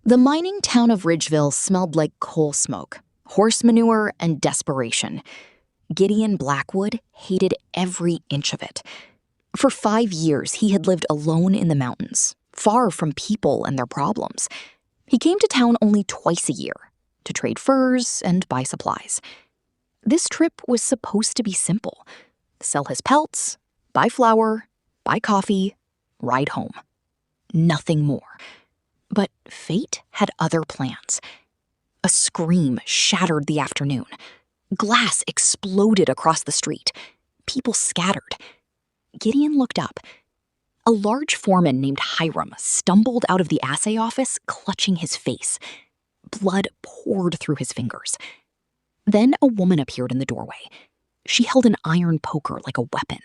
The mining town of Ridgeville smelled like coal smoke, horse manure, and desperation. Gideon Blackwood hated every inch of it. For 5 years, he had lived alone in the mountains, far from people and their problems. He came to town only twice a year, to trade furs and buy supplies. This trip was supposed to be simple. Sell his pelts, buy flour, buy coffee, ride home. Nothing more. But fate had other plans. A scream shattered the afternoon. Glass exploded across the street. People scattered. Gideon looked up. A large foreman named Hiram stumbled out of the assay office, clutching his face. Blood poured through his fingers. Then a woman appeared in the doorway. She held an iron poker like a weapon.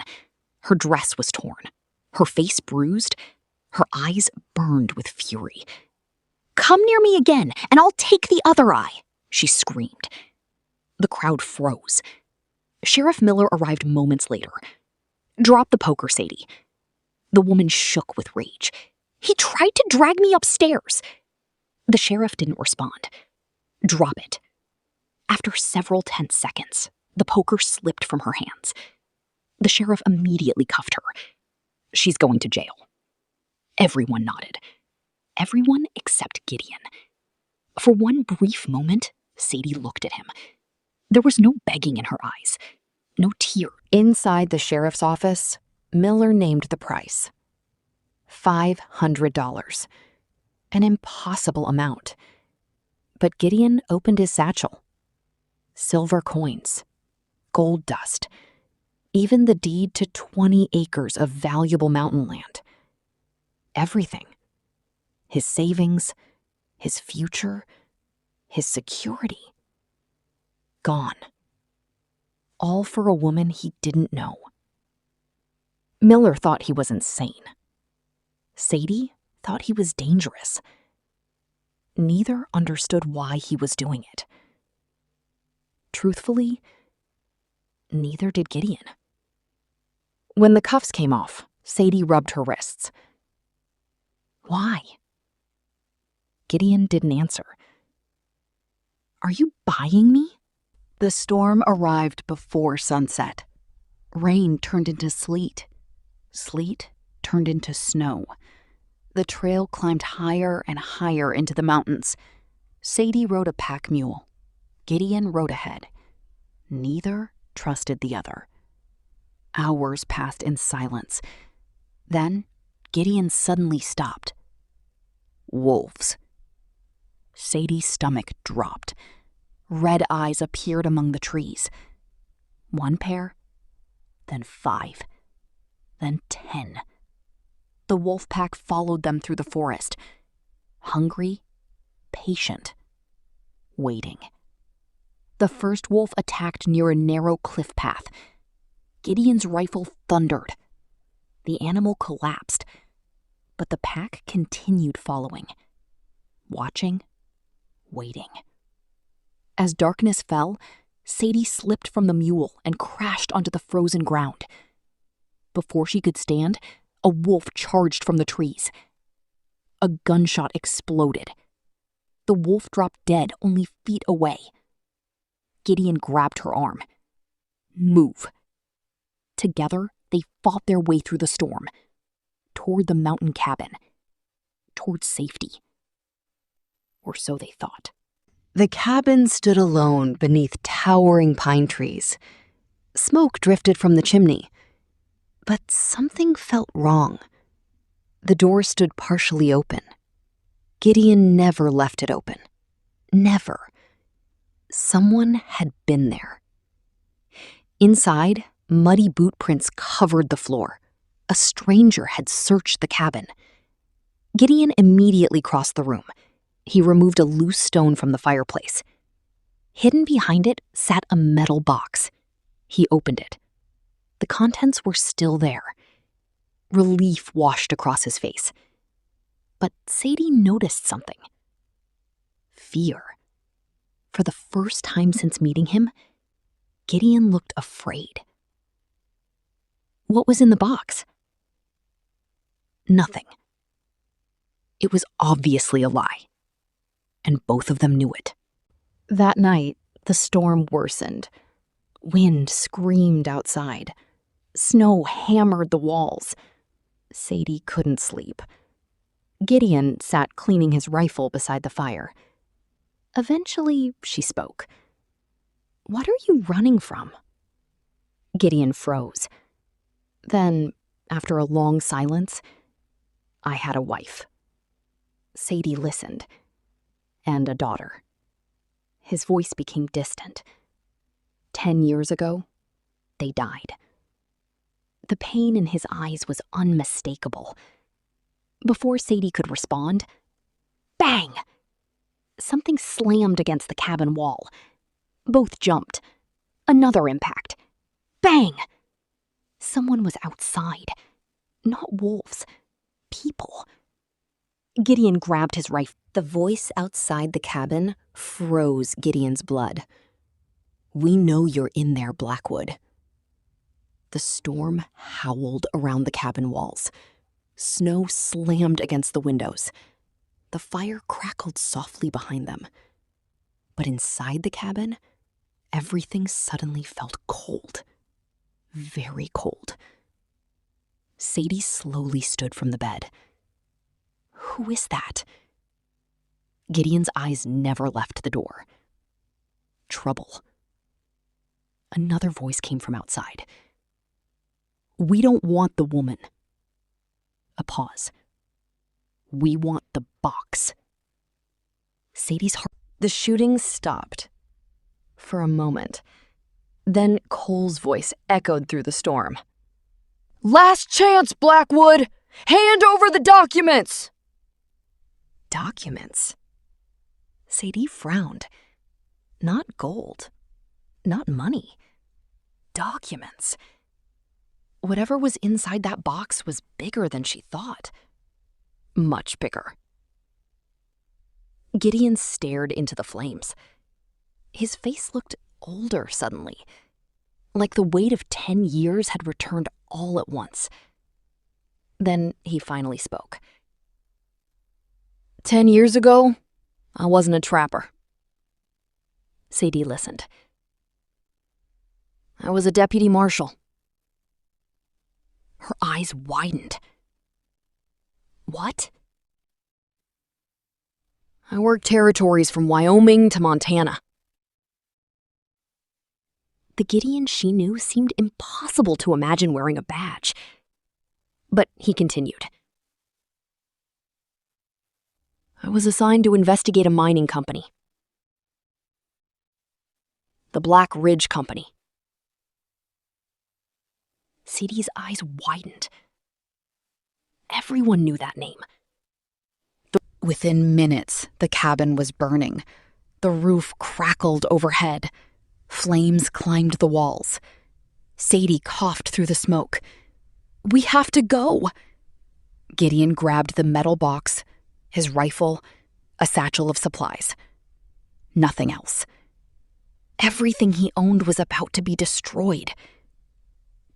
Her dress was torn, her face bruised, her eyes burned with fury. "Come near me again, and I'll take the other eye," she screamed. The crowd froze. Sheriff Miller arrived moments later. "Drop the poker, Sadie." The woman shook with rage. "He tried to drag me upstairs." The sheriff didn't respond. "Drop it." After several tense seconds, the poker slipped from her hands. The sheriff immediately cuffed her. "She's going to jail." Everyone nodded. Everyone except Gideon. For one brief moment, Sadie looked at him. There was no begging in her eyes, no tear. Inside the sheriff's office, Miller named the price. $500. An impossible amount. But Gideon opened his satchel. Silver coins, gold dust, even the deed to 20 acres of valuable mountain land. Everything. His savings, his future, his security. Gone. All for a woman he didn't know. Miller thought he was insane. Sadie thought he was dangerous. Neither understood why he was doing it. Truthfully, neither did Gideon. When the cuffs came off, Sadie rubbed her wrists. "Why?" Gideon didn't answer. "Are you buying me?" The storm arrived before sunset. Rain turned into sleet. Sleet turned into snow. The trail climbed higher and higher into the mountains. Sadie rode a pack mule. Gideon rode ahead. Neither trusted the other. Hours passed in silence. Then Gideon suddenly stopped. Wolves. Sadie's stomach dropped. Red eyes appeared among the trees. 1 pair, then 5, then 10. The wolf pack followed them through the forest. Hungry, patient, waiting. The first wolf attacked near a narrow cliff path. Gideon's rifle thundered. The animal collapsed, but the pack continued following, watching, waiting. As darkness fell, Sadie slipped from the mule and crashed onto the frozen ground. Before she could stand, a wolf charged from the trees. A gunshot exploded. The wolf dropped dead only feet away. Gideon grabbed her arm. "Move." Together, they fought their way through the storm, toward the mountain cabin, toward safety. Or so they thought. The cabin stood alone beneath towering pine trees. Smoke drifted from the chimney, but something felt wrong. The door stood partially open. Gideon never left it open. Never. Someone had been there. Inside, muddy boot prints covered the floor. A stranger had searched the cabin. Gideon immediately crossed the room. He removed a loose stone from the fireplace. Hidden behind it sat a metal box. He opened it. The contents were still there. Relief washed across his face. But Sadie noticed something. Fear. For the first time since meeting him, Gideon looked afraid. What was in the box? Nothing. It was obviously a lie. and both of them knew it. That night, the storm worsened. Wind screamed outside. Snow hammered the walls. Sadie couldn't sleep. Gideon sat cleaning his rifle beside the fire. Eventually, she spoke. "What are you running from?" Gideon froze. Then, after a long silence, "I had a wife." Sadie listened. "And a daughter." His voice became distant. 10 years ago, they died. The pain in his eyes was unmistakable. Before Sadie could respond, bang! Something slammed against the cabin wall. Both jumped. Another impact. Bang! Someone was outside. Not wolves. People. Gideon grabbed his rifle. The voice outside the cabin froze Gideon's blood. "We know you're in there, Blackwood." The storm howled around the cabin walls. Snow slammed against the windows. The fire crackled softly behind them. But inside the cabin, everything suddenly felt cold. Very cold. Sadie slowly stood from the bed. "Who is that?" Gideon's eyes never left the door. Trouble. Another voice came from outside. "We don't want the woman." A pause. "We want the box." Sadie's heart. The shooting stopped. For a moment. Then Cole's voice echoed through the storm. "Last chance, Blackwood! Hand over the documents!" Documents? Sadie frowned. Not gold. Not money. Documents. Whatever was inside that box was bigger than she thought. Much bigger. Gideon stared into the flames. His face looked older suddenly, like the weight of 10 years had returned all at once. Then he finally spoke. 10 years ago, I wasn't a trapper." Sadie listened. "I was a deputy marshal." Her eyes widened. "What?" "I worked territories from Wyoming to Montana." The Gideon she knew seemed impossible to imagine wearing a badge. But he continued. "I was assigned to investigate a mining company. The Black Ridge Company." Sadie's eyes widened. Everyone knew that name. Within minutes, the cabin was burning. The roof crackled overhead. Flames climbed the walls. Sadie coughed through the smoke. "We have to go." Gideon grabbed the metal box, his rifle, a satchel of supplies. Nothing else. Everything he owned was about to be destroyed.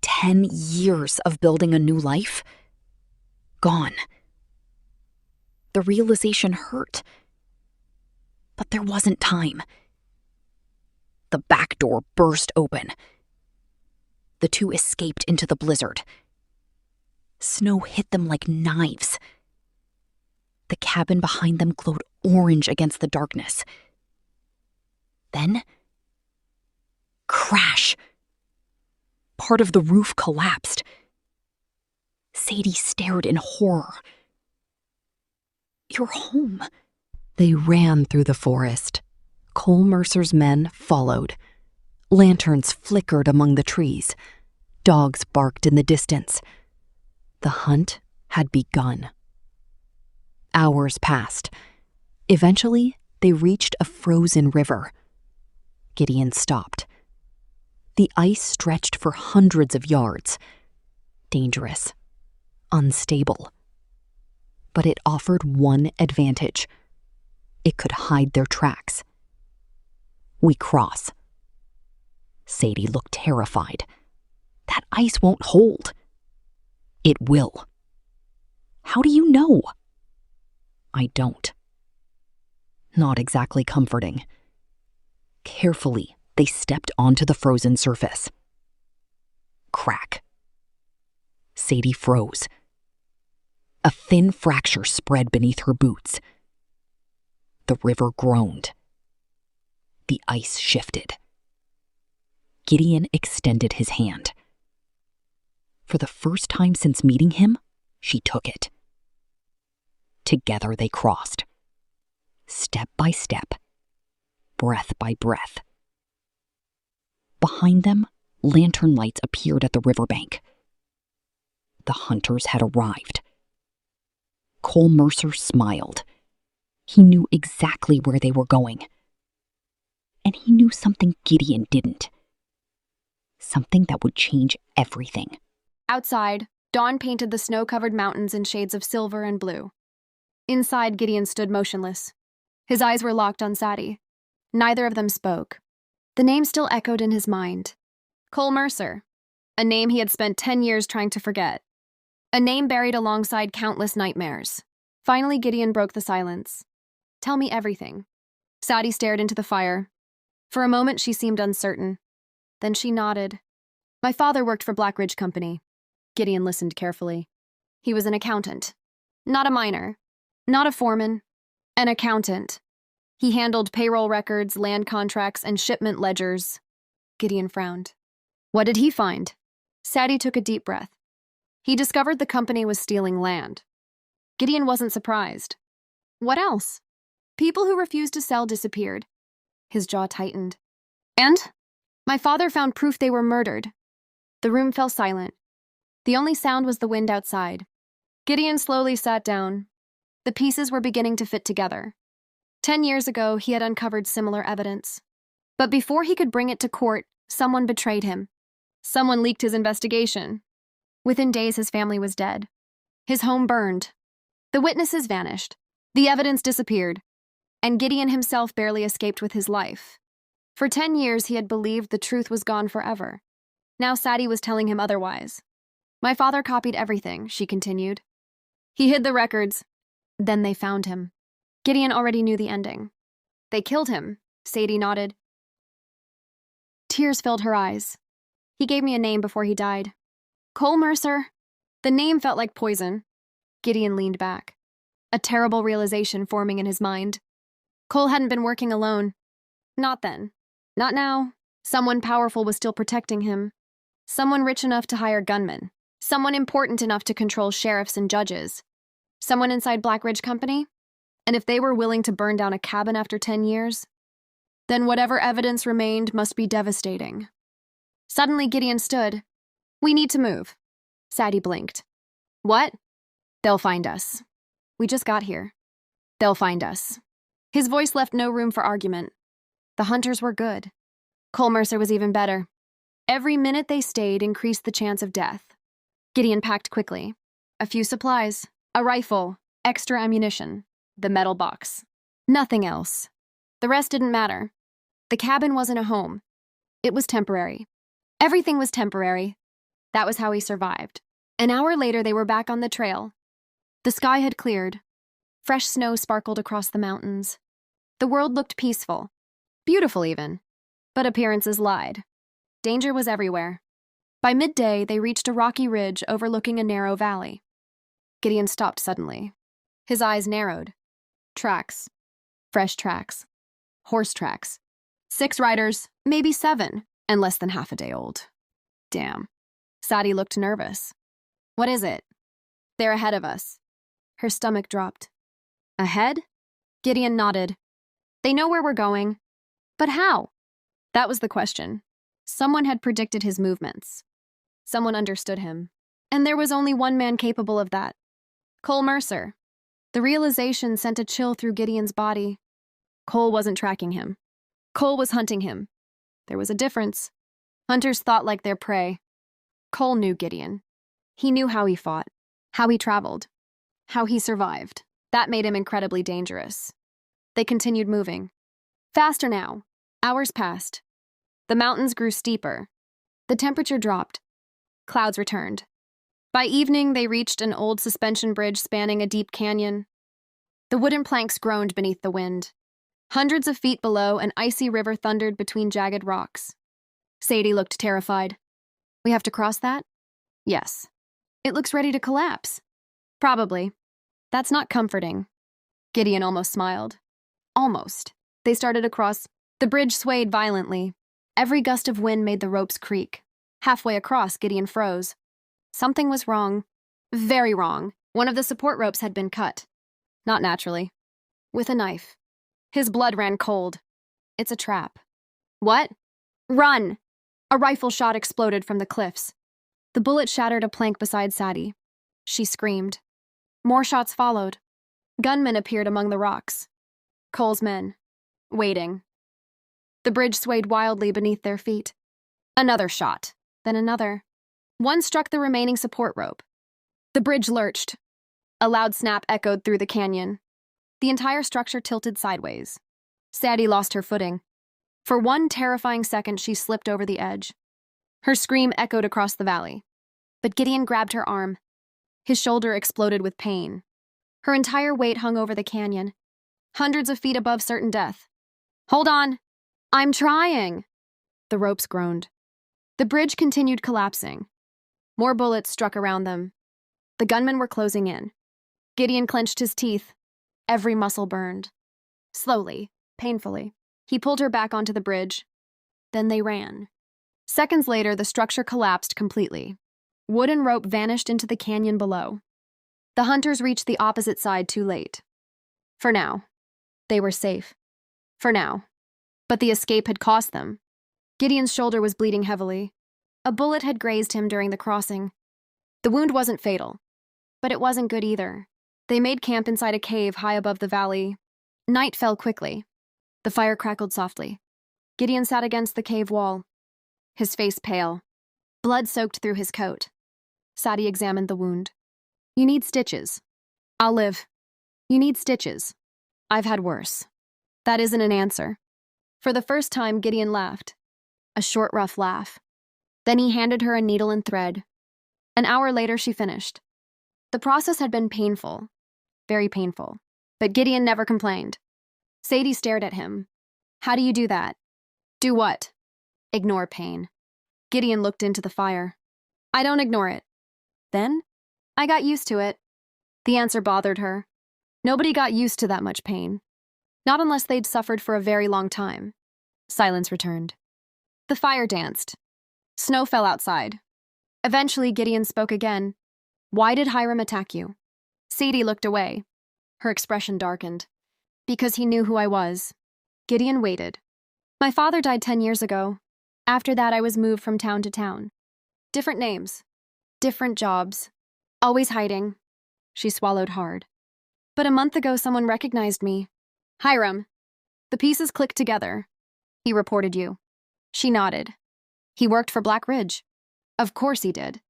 10 years of building a new life? Gone. The realization hurt. But there wasn't time. The back door burst open. The two escaped into the blizzard. Snow hit them like knives. The cabin behind them glowed orange against the darkness. Then, crash! Part of the roof collapsed. Sadie stared in horror. "You're home." They ran through the forest. Cole Mercer's men followed. Lanterns flickered among the trees. Dogs barked in the distance. The hunt had begun. Hours passed. Eventually, they reached a frozen river. Gideon stopped. The ice stretched for hundreds of yards. Dangerous. Unstable. But it offered one advantage. It could hide their tracks. "We cross." Sadie looked terrified. "That ice won't hold." "It will." "How do you know?" "I don't." Not exactly comforting. Carefully, they stepped onto the frozen surface. Crack. Sadie froze. A thin fracture spread beneath her boots. The river groaned. The ice shifted. Gideon extended his hand. For the first time since meeting him, she took it. Together they crossed. Step by step. Breath by breath. Behind them, lantern lights appeared at the riverbank. The hunters had arrived. Cole Mercer smiled. He knew exactly where they were going. And he knew something Gideon didn't. Something that would change everything. Outside, dawn painted the snow-covered mountains in shades of silver and blue. Inside, Gideon stood motionless. His eyes were locked on Sadie. Neither of them spoke. The name still echoed in his mind. Cole Mercer. A name he had spent 10 years trying to forget. A name buried alongside countless nightmares. Finally, Gideon broke the silence. "Tell me everything." Sadie stared into the fire. For a moment, she seemed uncertain. Then she nodded. "My father worked for Black Ridge Company." Gideon listened carefully. He was an accountant. Not a miner. Not a foreman. An accountant. He handled payroll records, land contracts, and shipment ledgers. Gideon frowned. What did he find? Sadie took a deep breath. He discovered the company was stealing land. Gideon wasn't surprised. What else? People who refused to sell disappeared. His jaw tightened. And? My father found proof they were murdered. The room fell silent. The only sound was the wind outside. Gideon slowly sat down. The pieces were beginning to fit together. 10 years ago, he had uncovered similar evidence. But before he could bring it to court, someone betrayed him. Someone leaked his investigation. Within days, his family was dead. His home burned. The witnesses vanished. The evidence disappeared. And Gideon himself barely escaped with his life. For 10 years, he had believed the truth was gone forever. Now Sadie was telling him otherwise. My father copied everything, she continued. He hid the records. Then they found him. Gideon already knew the ending. They killed him, Sadie nodded. Tears filled her eyes. He gave me a name before he died. Cole Mercer. The name felt like poison. Gideon leaned back. A terrible realization forming in his mind. Cole hadn't been working alone. Not then. Not now. Someone powerful was still protecting him. Someone rich enough to hire gunmen. Someone important enough to control sheriffs and judges. Someone inside Black Ridge Company? And if they were willing to burn down a cabin after 10 years, then whatever evidence remained must be devastating. Suddenly, Gideon stood. We need to move. Sadie blinked. What? They'll find us. We just got here. They'll find us. His voice left no room for argument. The hunters were good. Cole Mercer was even better. Every minute they stayed increased the chance of death. Gideon packed quickly. A few supplies, a rifle, extra ammunition, the metal box. Nothing else. The rest didn't matter. The cabin wasn't a home. It was temporary. Everything was temporary. That was how he survived. An hour later, they were back on the trail. The sky had cleared. Fresh snow sparkled across the mountains. The world looked peaceful. Beautiful, even. But appearances lied. Danger was everywhere. By midday, they reached a rocky ridge overlooking a narrow valley. Gideon stopped suddenly. His eyes narrowed. Tracks. Fresh tracks. Horse tracks. 6 riders, maybe 7, and less than half a day old. Damn. Sadie looked nervous. What is it? They're ahead of us. Her stomach dropped. Ahead? Gideon nodded. They know where we're going. But how? That was the question. Someone had predicted his movements. Someone understood him. And there was only one man capable of that. Cole Mercer. The realization sent a chill through Gideon's body. Cole wasn't tracking him. Cole was hunting him. There was a difference. Hunters thought like their prey. Cole knew Gideon. He knew how he fought, how he traveled, how he survived. That made him incredibly dangerous. They continued moving. Faster now. Hours passed. The mountains grew steeper. The temperature dropped. Clouds returned. By evening, they reached an old suspension bridge spanning a deep canyon. The wooden planks groaned beneath the wind. Hundreds of feet below, an icy river thundered between jagged rocks. Sadie looked terrified. We have to cross that? Yes. It looks ready to collapse. Probably. That's not comforting. Gideon almost smiled. Almost. They started across. The bridge swayed violently. Every gust of wind made the ropes creak. Halfway across, Gideon froze. Something was wrong. Very wrong. One of the support ropes had been cut. Not naturally. With a knife. His blood ran cold. It's a trap. What? Run! A rifle shot exploded from the cliffs. The bullet shattered a plank beside Sadie. She screamed. More shots followed. Gunmen appeared among the rocks. Cole's men. Waiting. The bridge swayed wildly beneath their feet. Another shot. Then another. One struck the remaining support rope. The bridge lurched. A loud snap echoed through the canyon. The entire structure tilted sideways. Sadie lost her footing. For one terrifying second, she slipped over the edge. Her scream echoed across the valley. But Gideon grabbed her arm. His shoulder exploded with pain. Her entire weight hung over the canyon, hundreds of feet above certain death. Hold on! I'm trying! The ropes groaned. The bridge continued collapsing. More bullets struck around them. The gunmen were closing in. Gideon clenched his teeth. Every muscle burned. Slowly, painfully, he pulled her back onto the bridge. Then they ran. Seconds later, the structure collapsed completely. Wood and rope vanished into the canyon below. The hunters reached the opposite side too late. For now, they were safe. For now. But the escape had cost them. Gideon's shoulder was bleeding heavily. A bullet had grazed him during the crossing. The wound wasn't fatal, but it wasn't good either. They made camp inside a cave high above the valley. Night fell quickly. The fire crackled softly. Gideon sat against the cave wall, his face pale. Blood soaked through his coat. Sadie examined the wound. You need stitches. I'll live. You need stitches. I've had worse. That isn't an answer. For the first time, Gideon laughed. A short, rough laugh. Then he handed her a needle and thread. An hour later, she finished. The process had been painful. Very painful. But Gideon never complained. Sadie stared at him. How do you do that? Do what? Ignore pain. Gideon looked into the fire. I don't ignore it. Then? I got used to it. The answer bothered her. Nobody got used to that much pain. Not unless they'd suffered for a very long time. Silence returned. The fire danced. Snow fell outside. Eventually, Gideon spoke again. Why did Hiram attack you? Sadie looked away. Her expression darkened. Because he knew who I was. Gideon waited. My father died 10 years ago. After that, I was moved from town to town. Different names. Different jobs. Always hiding. She swallowed hard. But a month ago, someone recognized me. Hiram. The pieces clicked together. He reported you. She nodded. He worked for Black Ridge. Of course he did.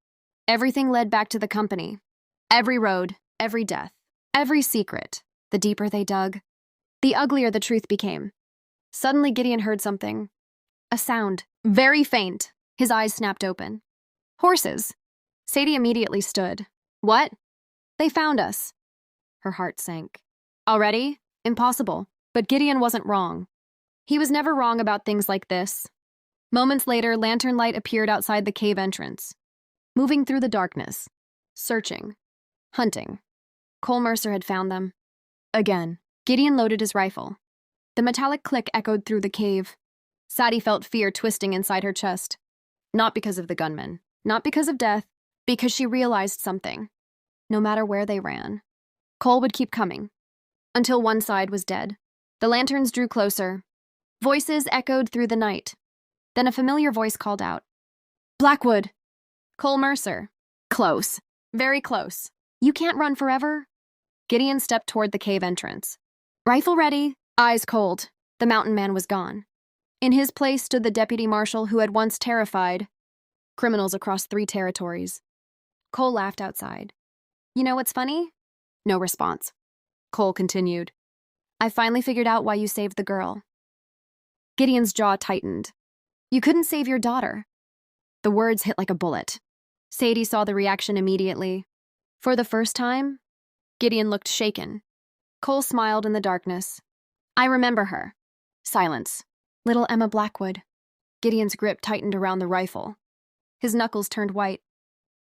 Everything led back to the company. Every road, every death, every secret. The deeper they dug, the uglier the truth became. Suddenly, Gideon heard something. A sound, very faint. His eyes snapped open. Horses. Sadie immediately stood. What? They found us. Her heart sank. Already? Impossible. But Gideon wasn't wrong. He was never wrong about things like this. Moments later, lantern light appeared outside the cave entrance. Moving through the darkness. Searching. Hunting. Cole Mercer had found them. Again, Gideon loaded his rifle. The metallic click echoed through the cave. Sadie felt fear twisting inside her chest. Not because of the gunmen. Not because of death. Because she realized something. No matter where they ran, Cole would keep coming. Until one side was dead. The lanterns drew closer. Voices echoed through the night. Then a familiar voice called out. Blackwood. Cole Mercer. Close. Very close. You can't run forever. Gideon stepped toward the cave entrance. Rifle ready, eyes cold. The mountain man was gone. In his place stood the deputy marshal who had once terrified criminals across 3 territories. Cole laughed outside. You know what's funny? No response. Cole continued. I finally figured out why you saved the girl. Gideon's jaw tightened. You couldn't save your daughter. The words hit like a bullet. Sadie saw the reaction immediately. For the first time, Gideon looked shaken. Cole smiled in the darkness. I remember her. Silence. Little Emma Blackwood. Gideon's grip tightened around the rifle. His knuckles turned white.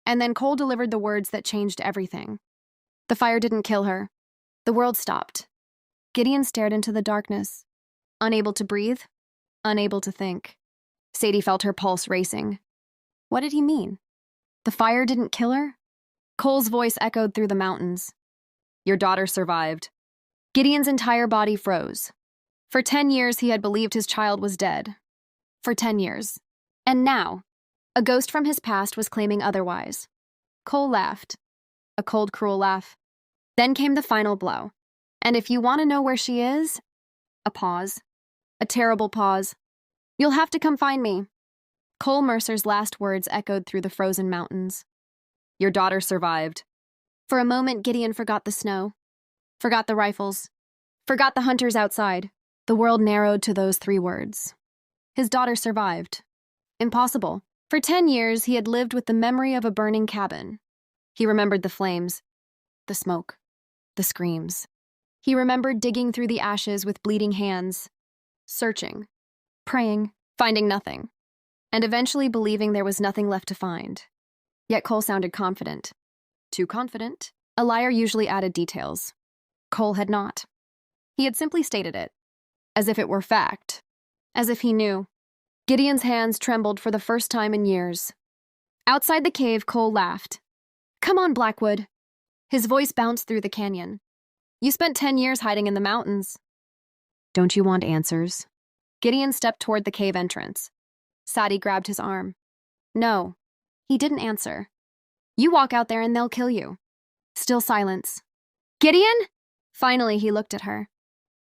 And then Cole delivered the words that changed everything. The fire didn't kill her. The world stopped. Gideon stared into the darkness, unable to breathe, unable to think. Sadie felt her pulse racing. What did he mean? The fire didn't kill her? Cole's voice echoed through the mountains. Your daughter survived. Gideon's entire body froze. For 10 years, he had believed his child was dead. For 10 years. And now, a ghost from his past was claiming otherwise. Cole laughed. A cold, cruel laugh. Then came the final blow. And if you want to know where she is, a pause. A terrible pause. You'll have to come find me. Cole Mercer's last words echoed through the frozen mountains. Your daughter survived. For a moment, Gideon forgot the snow, forgot the rifles, forgot the hunters outside. The world narrowed to those 3 words. His daughter survived. Impossible. For 10 years, he had lived with the memory of a burning cabin. He remembered the flames, the smoke, the screams. He remembered digging through the ashes with bleeding hands, searching, praying, finding nothing, and eventually believing there was nothing left to find. Yet Cole sounded confident. Too confident. A liar usually added details. Cole had not. He had simply stated it, as if it were fact, as if he knew. Gideon's hands trembled for the first time in years. Outside the cave, Cole laughed. Come on, Blackwood. His voice bounced through the canyon. You spent 10 years hiding in the mountains. Don't you want answers? Gideon stepped toward the cave entrance. Sadie grabbed his arm. No. He didn't answer. You walk out there and they'll kill you. Still silence. Gideon? Finally, he looked at her.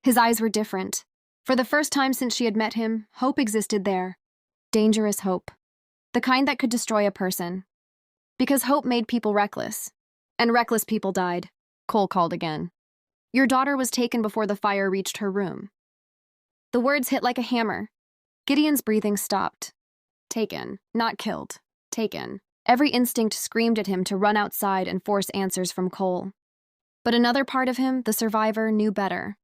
His eyes were different. For the first time since she had met him, hope existed there. Dangerous hope. The kind that could destroy a person. Because hope made people reckless. And reckless people died. Cole called again. Your daughter was taken before the fire reached her room. The words hit like a hammer. Gideon's breathing stopped. Taken, not killed. Taken. Every instinct screamed at him to run outside and force answers from Cole. But another part of him, the survivor, knew better.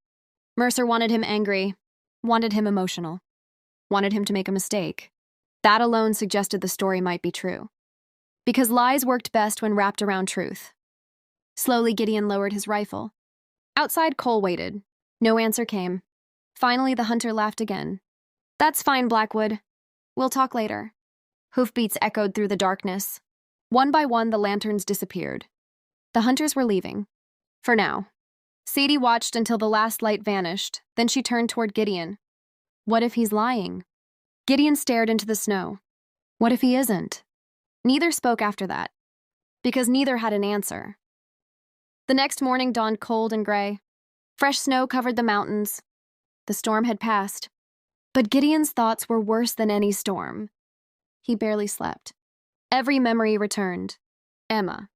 Mercer wanted him angry, wanted him emotional, wanted him to make a mistake. That alone suggested the story might be true. Because lies worked best when wrapped around truth. Slowly, Gideon lowered his rifle. Outside, Cole waited. No answer came. Finally, the hunter laughed again. That's fine, Blackwood. We'll talk later. Hoofbeats echoed through the darkness. One by one, the lanterns disappeared. The hunters were leaving. For now. Sadie watched until the last light vanished, then she turned toward Gideon. What if he's lying? Gideon stared into the snow. What if he isn't? Neither spoke after that, because neither had an answer. The next morning dawned cold and gray. Fresh snow covered the mountains. The storm had passed. But Gideon's thoughts were worse than any storm. He barely slept. Every memory returned. Emma,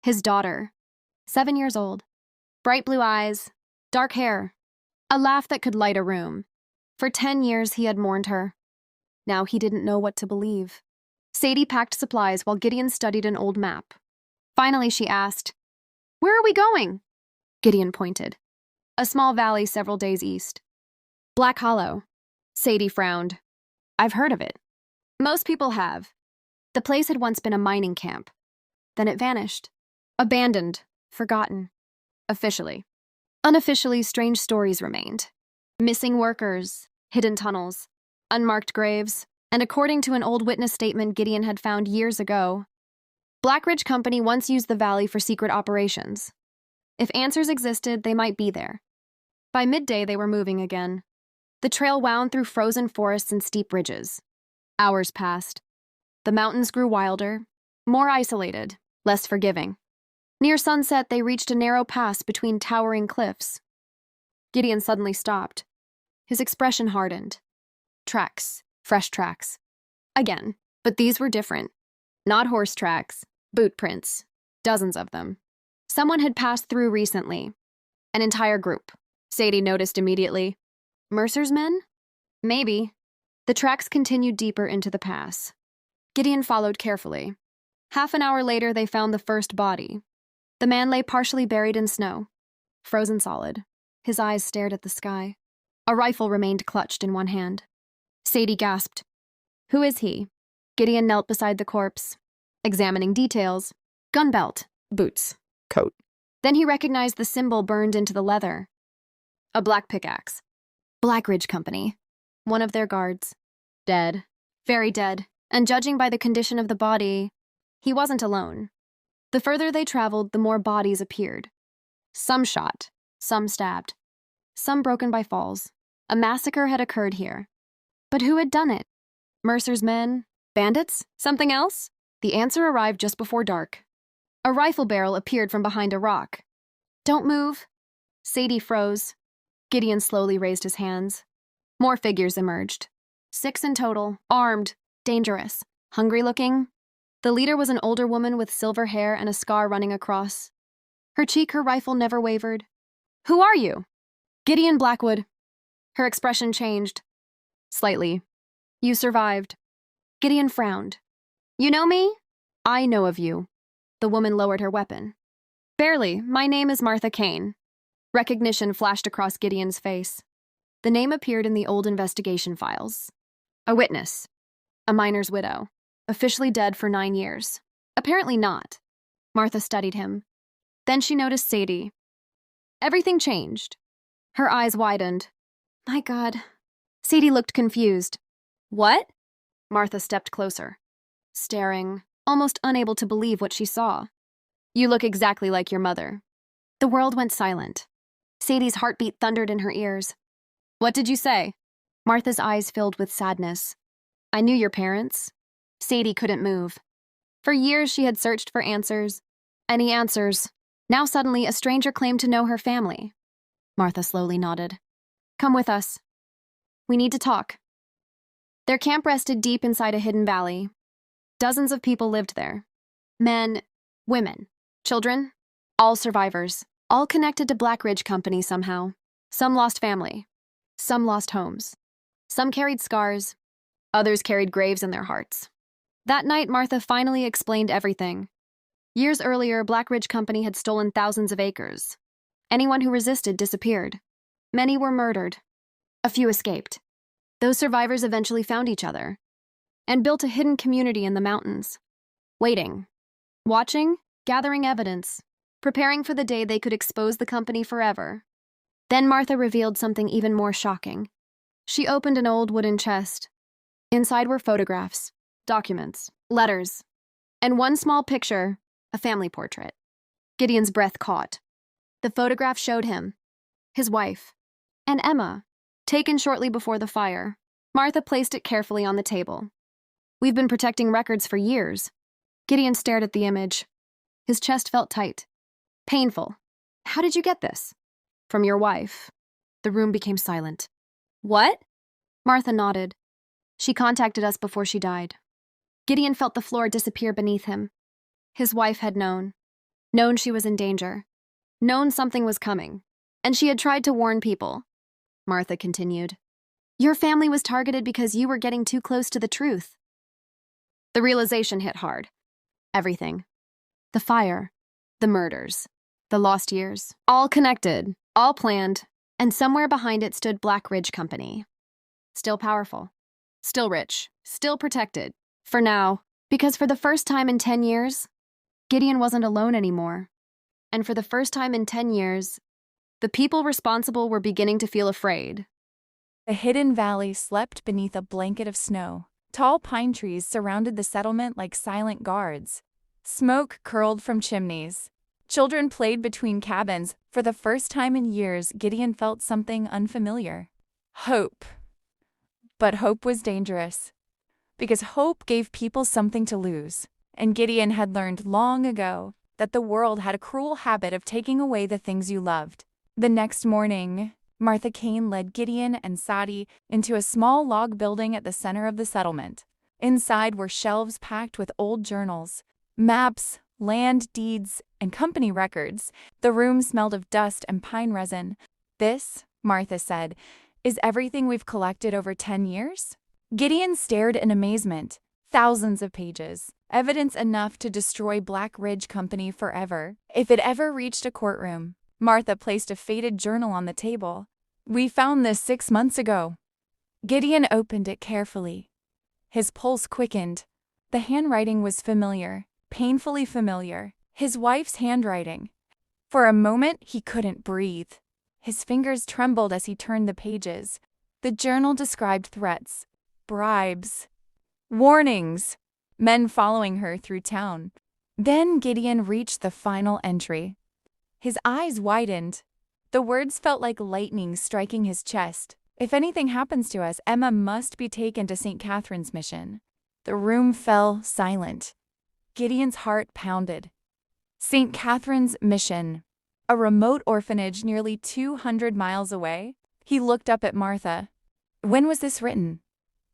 his daughter, 7 years old. Bright blue eyes, dark hair, a laugh that could light a room. For 10 years he had mourned her. Now he didn't know what to believe. Sadie packed supplies while Gideon studied an old map. Finally she asked, Where are we going? Gideon pointed. A small valley several days east. Black Hollow. Sadie frowned. I've heard of it. Most people have. The place had once been a mining camp. Then it vanished. Abandoned. Forgotten. Officially. Unofficially, strange stories remained. Missing workers, hidden tunnels, unmarked graves, and according to an old witness statement Gideon had found years ago, Blackridge Company once used the valley for secret operations. If answers existed, they might be there. By midday, they were moving again. The trail wound through frozen forests and steep ridges. Hours passed. The mountains grew wilder, more isolated, less forgiving. Near sunset, they reached a narrow pass between towering cliffs. Gideon suddenly stopped. His expression hardened. Tracks, fresh tracks. Again, but these were different. Not horse tracks, boot prints, dozens of them. Someone had passed through recently. An entire group. Sadie noticed immediately. Mercer's men? Maybe. The tracks continued deeper into the pass. Gideon followed carefully. Half an hour later, they found the first body. The man lay partially buried in snow, frozen solid. His eyes stared at the sky. A rifle remained clutched in one hand. Sadie gasped. "Who is he?" Gideon knelt beside the corpse, examining details. Gun belt, boots, coat. Then he recognized the symbol burned into the leather. A black pickaxe. Blackridge Company. One of their guards. Dead. Very dead. And judging by the condition of the body, he wasn't alone. The further they traveled, the more bodies appeared. Some shot, some stabbed, some broken by falls. A massacre had occurred here. But who had done it? Mercer's men? Bandits? Something else? The answer arrived just before dark. A rifle barrel appeared from behind a rock. "Don't move." Sadie froze. Gideon slowly raised his hands. More figures emerged. 6 in total, armed, dangerous, hungry-looking. The leader was an older woman with silver hair and a scar running across. Her cheek, her rifle never wavered. "Who are you?" "Gideon Blackwood." Her expression changed. Slightly. "You survived." Gideon frowned. "You know me?" "I know of you." The woman lowered her weapon. "Barely. My name is Martha Kane." Recognition flashed across Gideon's face. The name appeared in the old investigation files. A witness. A miner's widow. Officially dead for 9 years. Apparently not. Martha studied him. Then she noticed Sadie. Everything changed. Her eyes widened. "My God." Sadie looked confused. "What?" Martha stepped closer, staring, almost unable to believe what she saw. "You look exactly like your mother." The world went silent. Sadie's heartbeat thundered in her ears. "What did you say?" Martha's eyes filled with sadness. "I knew your parents." Sadie couldn't move. For years she had searched for answers. Any answers. Now suddenly a stranger claimed to know her family. Martha slowly nodded. "Come with us. We need to talk." Their camp rested deep inside a hidden valley. Dozens of people lived there. Men, women, children, all survivors, all connected to Blackridge Company somehow. Some lost family. Some lost homes. Some carried scars. Others carried graves in their hearts. That night, Martha finally explained everything. Years earlier, Blackridge Company had stolen thousands of acres. Anyone who resisted disappeared. Many were murdered. A few escaped. Those survivors eventually found each other and built a hidden community in the mountains, waiting, watching, gathering evidence, preparing for the day they could expose the company forever. Then Martha revealed something even more shocking. She opened an old wooden chest. Inside were photographs, documents, letters, and one small picture, a family portrait. Gideon's breath caught. The photograph showed him, his wife, and Emma, taken shortly before the fire. Martha placed it carefully on the table. "We've been protecting records for years." Gideon stared at the image. His chest felt tight. Painful. "How did you get this?" "From your wife." The room became silent. "What?" Martha nodded. "She contacted us before she died." Gideon felt the floor disappear beneath him. His wife had known. Known she was in danger. Known something was coming. And she had tried to warn people. Martha continued. "Your family was targeted because you were getting too close to the truth." The realization hit hard. Everything. The fire. The murders. The lost years. All connected. All planned. And somewhere behind it stood Blackridge Company. Still powerful. Still rich. Still protected. For now. Because for the first time in 10 years, Gideon wasn't alone anymore. And for the first time in 10 years, the people responsible were beginning to feel afraid. The hidden valley slept beneath a blanket of snow. Tall pine trees surrounded the settlement like silent guards. Smoke curled from chimneys. Children played between cabins. For the first time in years, Gideon felt something unfamiliar. Hope. But hope was dangerous. Because hope gave people something to lose. And Gideon had learned long ago that the world had a cruel habit of taking away the things you loved. The next morning, Martha Kane led Gideon and Sadie into a small log building at the center of the settlement. Inside were shelves packed with old journals, maps, land deeds, and company records. The room smelled of dust and pine resin. "This," Martha said, "is everything we've collected over 10 years?" Gideon stared in amazement. Thousands of pages. Evidence enough to destroy Blackridge Company forever. If it ever reached a courtroom. Martha placed a faded journal on the table. We found this 6 months ago. Gideon opened it carefully. His pulse quickened. The handwriting was familiar, painfully familiar. His wife's handwriting. For a moment, he couldn't breathe. His fingers trembled as he turned the pages. The journal described threats, bribes, warnings, men following her through town. Then Gideon reached the final entry. His eyes widened. The words felt like lightning striking his chest. If anything happens to us, Emma must be taken to St. Catherine's Mission. The room fell silent. Gideon's heart pounded. St. Catherine's Mission, a remote orphanage nearly 200 miles away. He looked up at Martha. When was this written?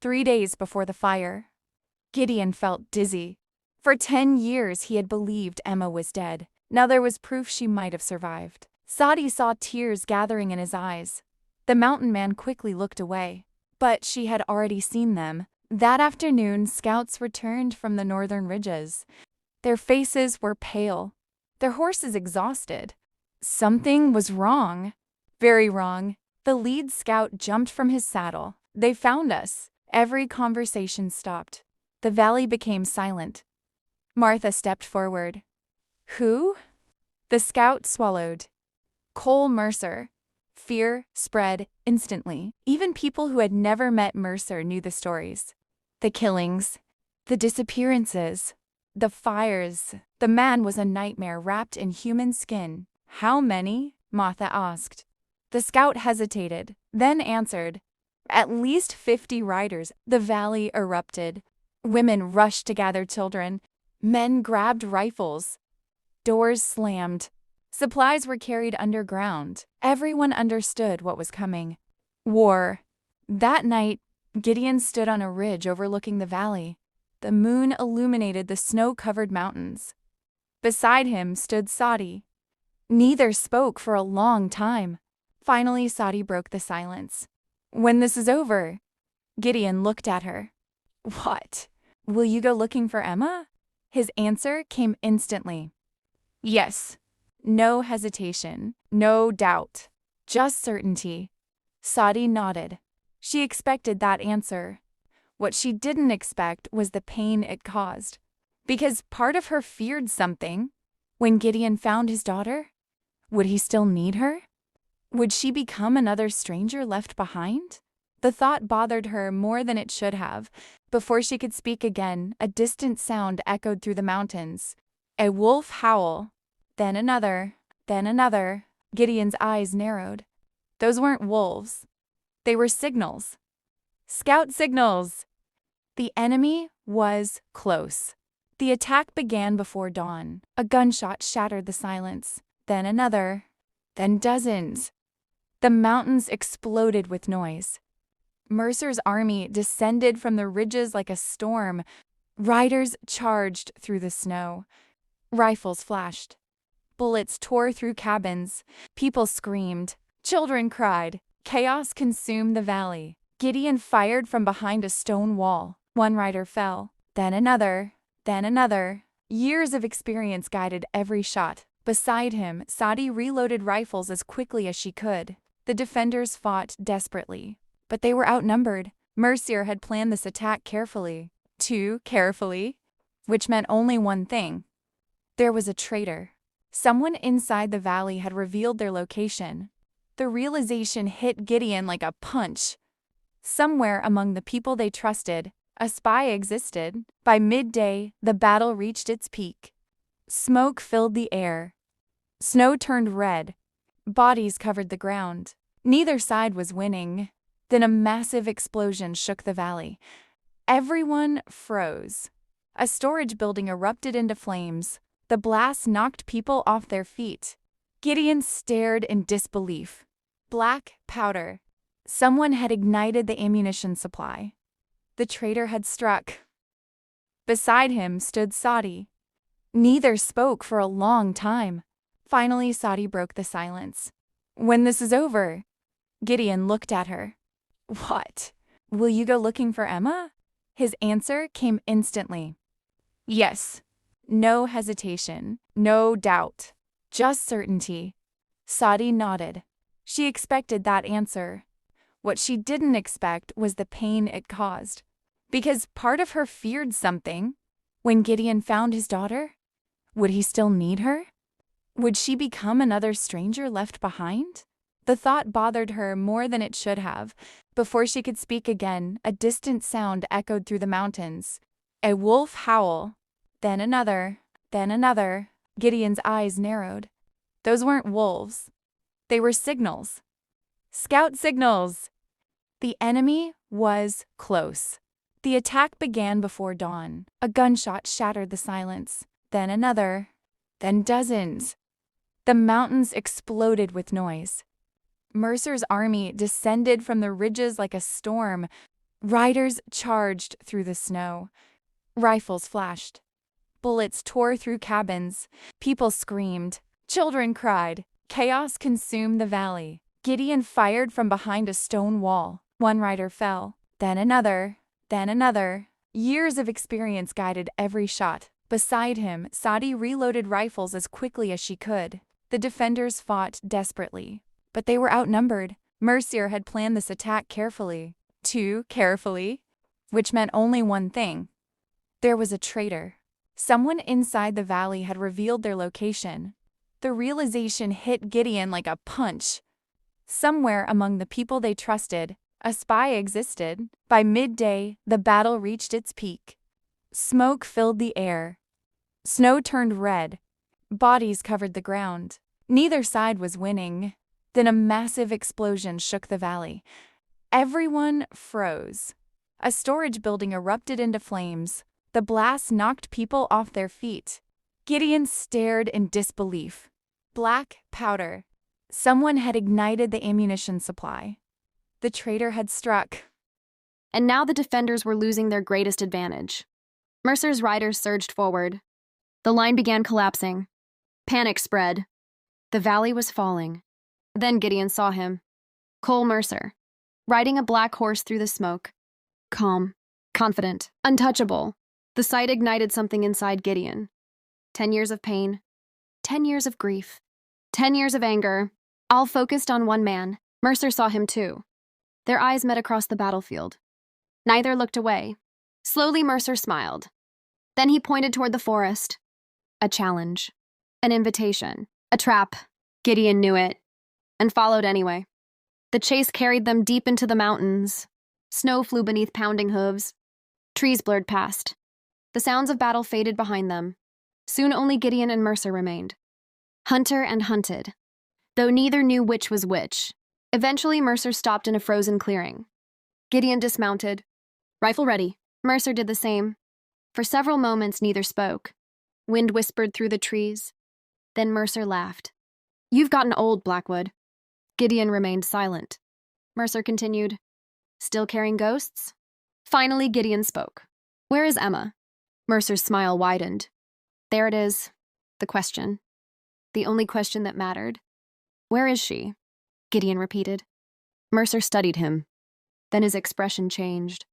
3 days before the fire. Gideon felt dizzy. For 10 years he had believed Emma was dead. Now there was proof she might have survived. Sadi saw tears gathering in his eyes. The mountain man quickly looked away. But she had already seen them. That afternoon, scouts returned from the northern ridges. Their faces were pale, their horses exhausted. Something was wrong. Very wrong. The lead scout jumped from his saddle. They found us. Every conversation stopped. The valley became silent. Martha stepped forward. Who? The scout swallowed. Cole Mercer. Fear spread instantly. Even people who had never met Mercer knew the stories. The killings, the disappearances, the fires. The man was a nightmare wrapped in human skin. How many? Martha asked. The scout hesitated, then answered. At least 50 riders. The valley erupted. Women rushed to gather children. Men grabbed rifles. Doors slammed. Supplies were carried underground. Everyone understood what was coming. War. That night, Gideon stood on a ridge overlooking the valley. The moon illuminated the snow-covered mountains. Beside him stood Sadi. Neither spoke for a long time. Finally, Sadi broke the silence. When this is over, Gideon looked at her. What? Will you go looking for Emma? His answer came instantly. Yes. No hesitation, no doubt, just certainty. Sadi nodded. She expected that answer. What she didn't expect was the pain it caused. Because part of her feared something. When Gideon found his daughter, would he still need her? Would she become another stranger left behind? The thought bothered her more than it should have. Before she could speak again, a distant sound echoed through the mountains. A wolf howl. Then another. Then another. Gideon's eyes narrowed. Those weren't wolves. They were signals. Scout signals! The enemy was close. The attack began before dawn. A gunshot shattered the silence. Then another. Then dozens. The mountains exploded with noise. Mercer's army descended from the ridges like a storm. Riders charged through the snow. Rifles flashed. Bullets tore through cabins. People screamed. Children cried. Chaos consumed the valley. Gideon fired from behind a stone wall. One rider fell. Then another. Then another. Years of experience guided every shot. Beside him, Sadi reloaded rifles as quickly as she could. The defenders fought desperately. But they were outnumbered. Mercer had planned this attack carefully. Too carefully. Which meant only one thing. There was a traitor. Someone inside the valley had revealed their location. The realization hit Gideon like a punch. Somewhere among the people they trusted, a spy existed. By midday, the battle reached its peak. Smoke filled the air. Snow turned red. Bodies covered the ground. Neither side was winning. Then a massive explosion shook the valley. Everyone froze. A storage building erupted into flames. The blast knocked people off their feet. Gideon stared in disbelief. Black powder. Someone had ignited the ammunition supply. The traitor had struck. Beside him stood Sadi. Neither spoke for a long time. Finally, Sadi broke the silence. When this is over, Gideon looked at her. What? Will you go looking for Emma? His answer came instantly. Yes. No hesitation, no doubt, just certainty. Sadi nodded. She expected that answer. What she didn't expect was the pain it caused. Because part of her feared something. When Gideon found his daughter, would he still need her? Would she become another stranger left behind? The thought bothered her more than it should have. Before she could speak again, a distant sound echoed through the mountains. A wolf howl. Then another. Then another. Gideon's eyes narrowed. Those weren't wolves. They were signals. Scout signals! The enemy was close. The attack began before dawn. A gunshot shattered the silence. Then another. Then dozens. The mountains exploded with noise. Mercer's army descended from the ridges like a storm. Riders charged through the snow. Rifles flashed. Bullets tore through cabins. People screamed. Children cried. Chaos consumed the valley. Gideon fired from behind a stone wall. One rider fell. Then another. Then another. Years of experience guided every shot. Beside him, Sadi reloaded rifles as quickly as she could. The defenders fought desperately. But they were outnumbered. Mercer had planned this attack carefully. Too carefully. Which meant only one thing. There was a traitor. Someone inside the valley had revealed their location. The realization hit Gideon like a punch. Somewhere among the people they trusted, a spy existed. By midday, the battle reached its peak. Smoke filled the air. Snow turned red. Bodies covered the ground. Neither side was winning. Then a massive explosion shook the valley. Everyone froze. A storage building erupted into flames. The blast knocked people off their feet. Gideon stared in disbelief. Black powder. Someone had ignited the ammunition supply. The traitor had struck. And now the defenders were losing their greatest advantage. Mercer's riders surged forward. The line began collapsing. Panic spread. The valley was falling. Then Gideon saw him. Cole Mercer, riding a black horse through the smoke. Calm, confident, untouchable. The sight ignited something inside Gideon. 10 years of pain. 10 years of grief. 10 years of anger. All focused on one man. Mercer saw him too. Their eyes met across the battlefield. Neither looked away. Slowly Mercer smiled. Then he pointed toward the forest. A challenge. An invitation. A trap. Gideon knew it. And followed anyway. The chase carried them deep into the mountains. Snow flew beneath pounding hooves. Trees blurred past. The sounds of battle faded behind them. Soon only Gideon and Mercer remained. Hunter and hunted. Though neither knew which was which. Eventually Mercer stopped in a frozen clearing. Gideon dismounted. Rifle ready. Mercer did the same. For several moments neither spoke. Wind whispered through the trees. Then Mercer laughed. You've gotten old, Blackwood. Gideon remained silent. Mercer continued. Still carrying ghosts? Finally Gideon spoke. Where is Emma? Mercer's smile widened. There it is. The question. The only question that mattered. Where is she? Gideon repeated. Mercer studied him. Then his expression changed.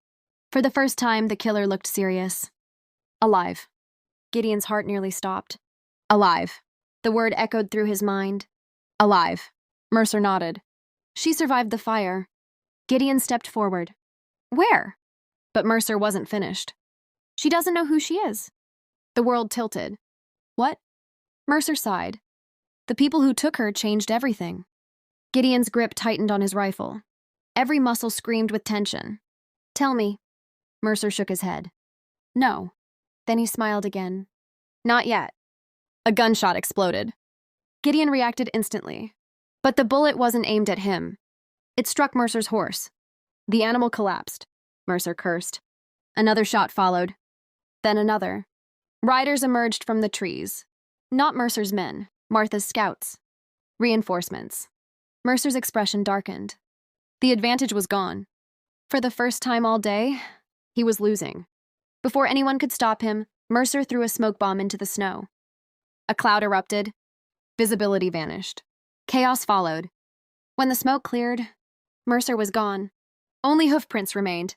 For the first time, the killer looked serious. Alive. Gideon's heart nearly stopped. Alive. The word echoed through his mind. Alive. Mercer nodded. She survived the fire. Gideon stepped forward. Where? But Mercer wasn't finished. She doesn't know who she is. The world tilted. What? Mercer sighed. The people who took her changed everything. Gideon's grip tightened on his rifle. Every muscle screamed with tension. Tell me. Mercer shook his head. No. Then he smiled again. Not yet. A gunshot exploded. Gideon reacted instantly. But the bullet wasn't aimed at him. It struck Mercer's horse. The animal collapsed. Mercer cursed. Another shot followed. Then another. Riders emerged from the trees. Not Mercer's men, Martha's scouts. Reinforcements. Mercer's expression darkened. The advantage was gone. For the first time all day, he was losing. Before anyone could stop him, Mercer threw a smoke bomb into the snow. A cloud erupted. Visibility vanished. Chaos followed. When the smoke cleared, Mercer was gone. Only hoofprints remained,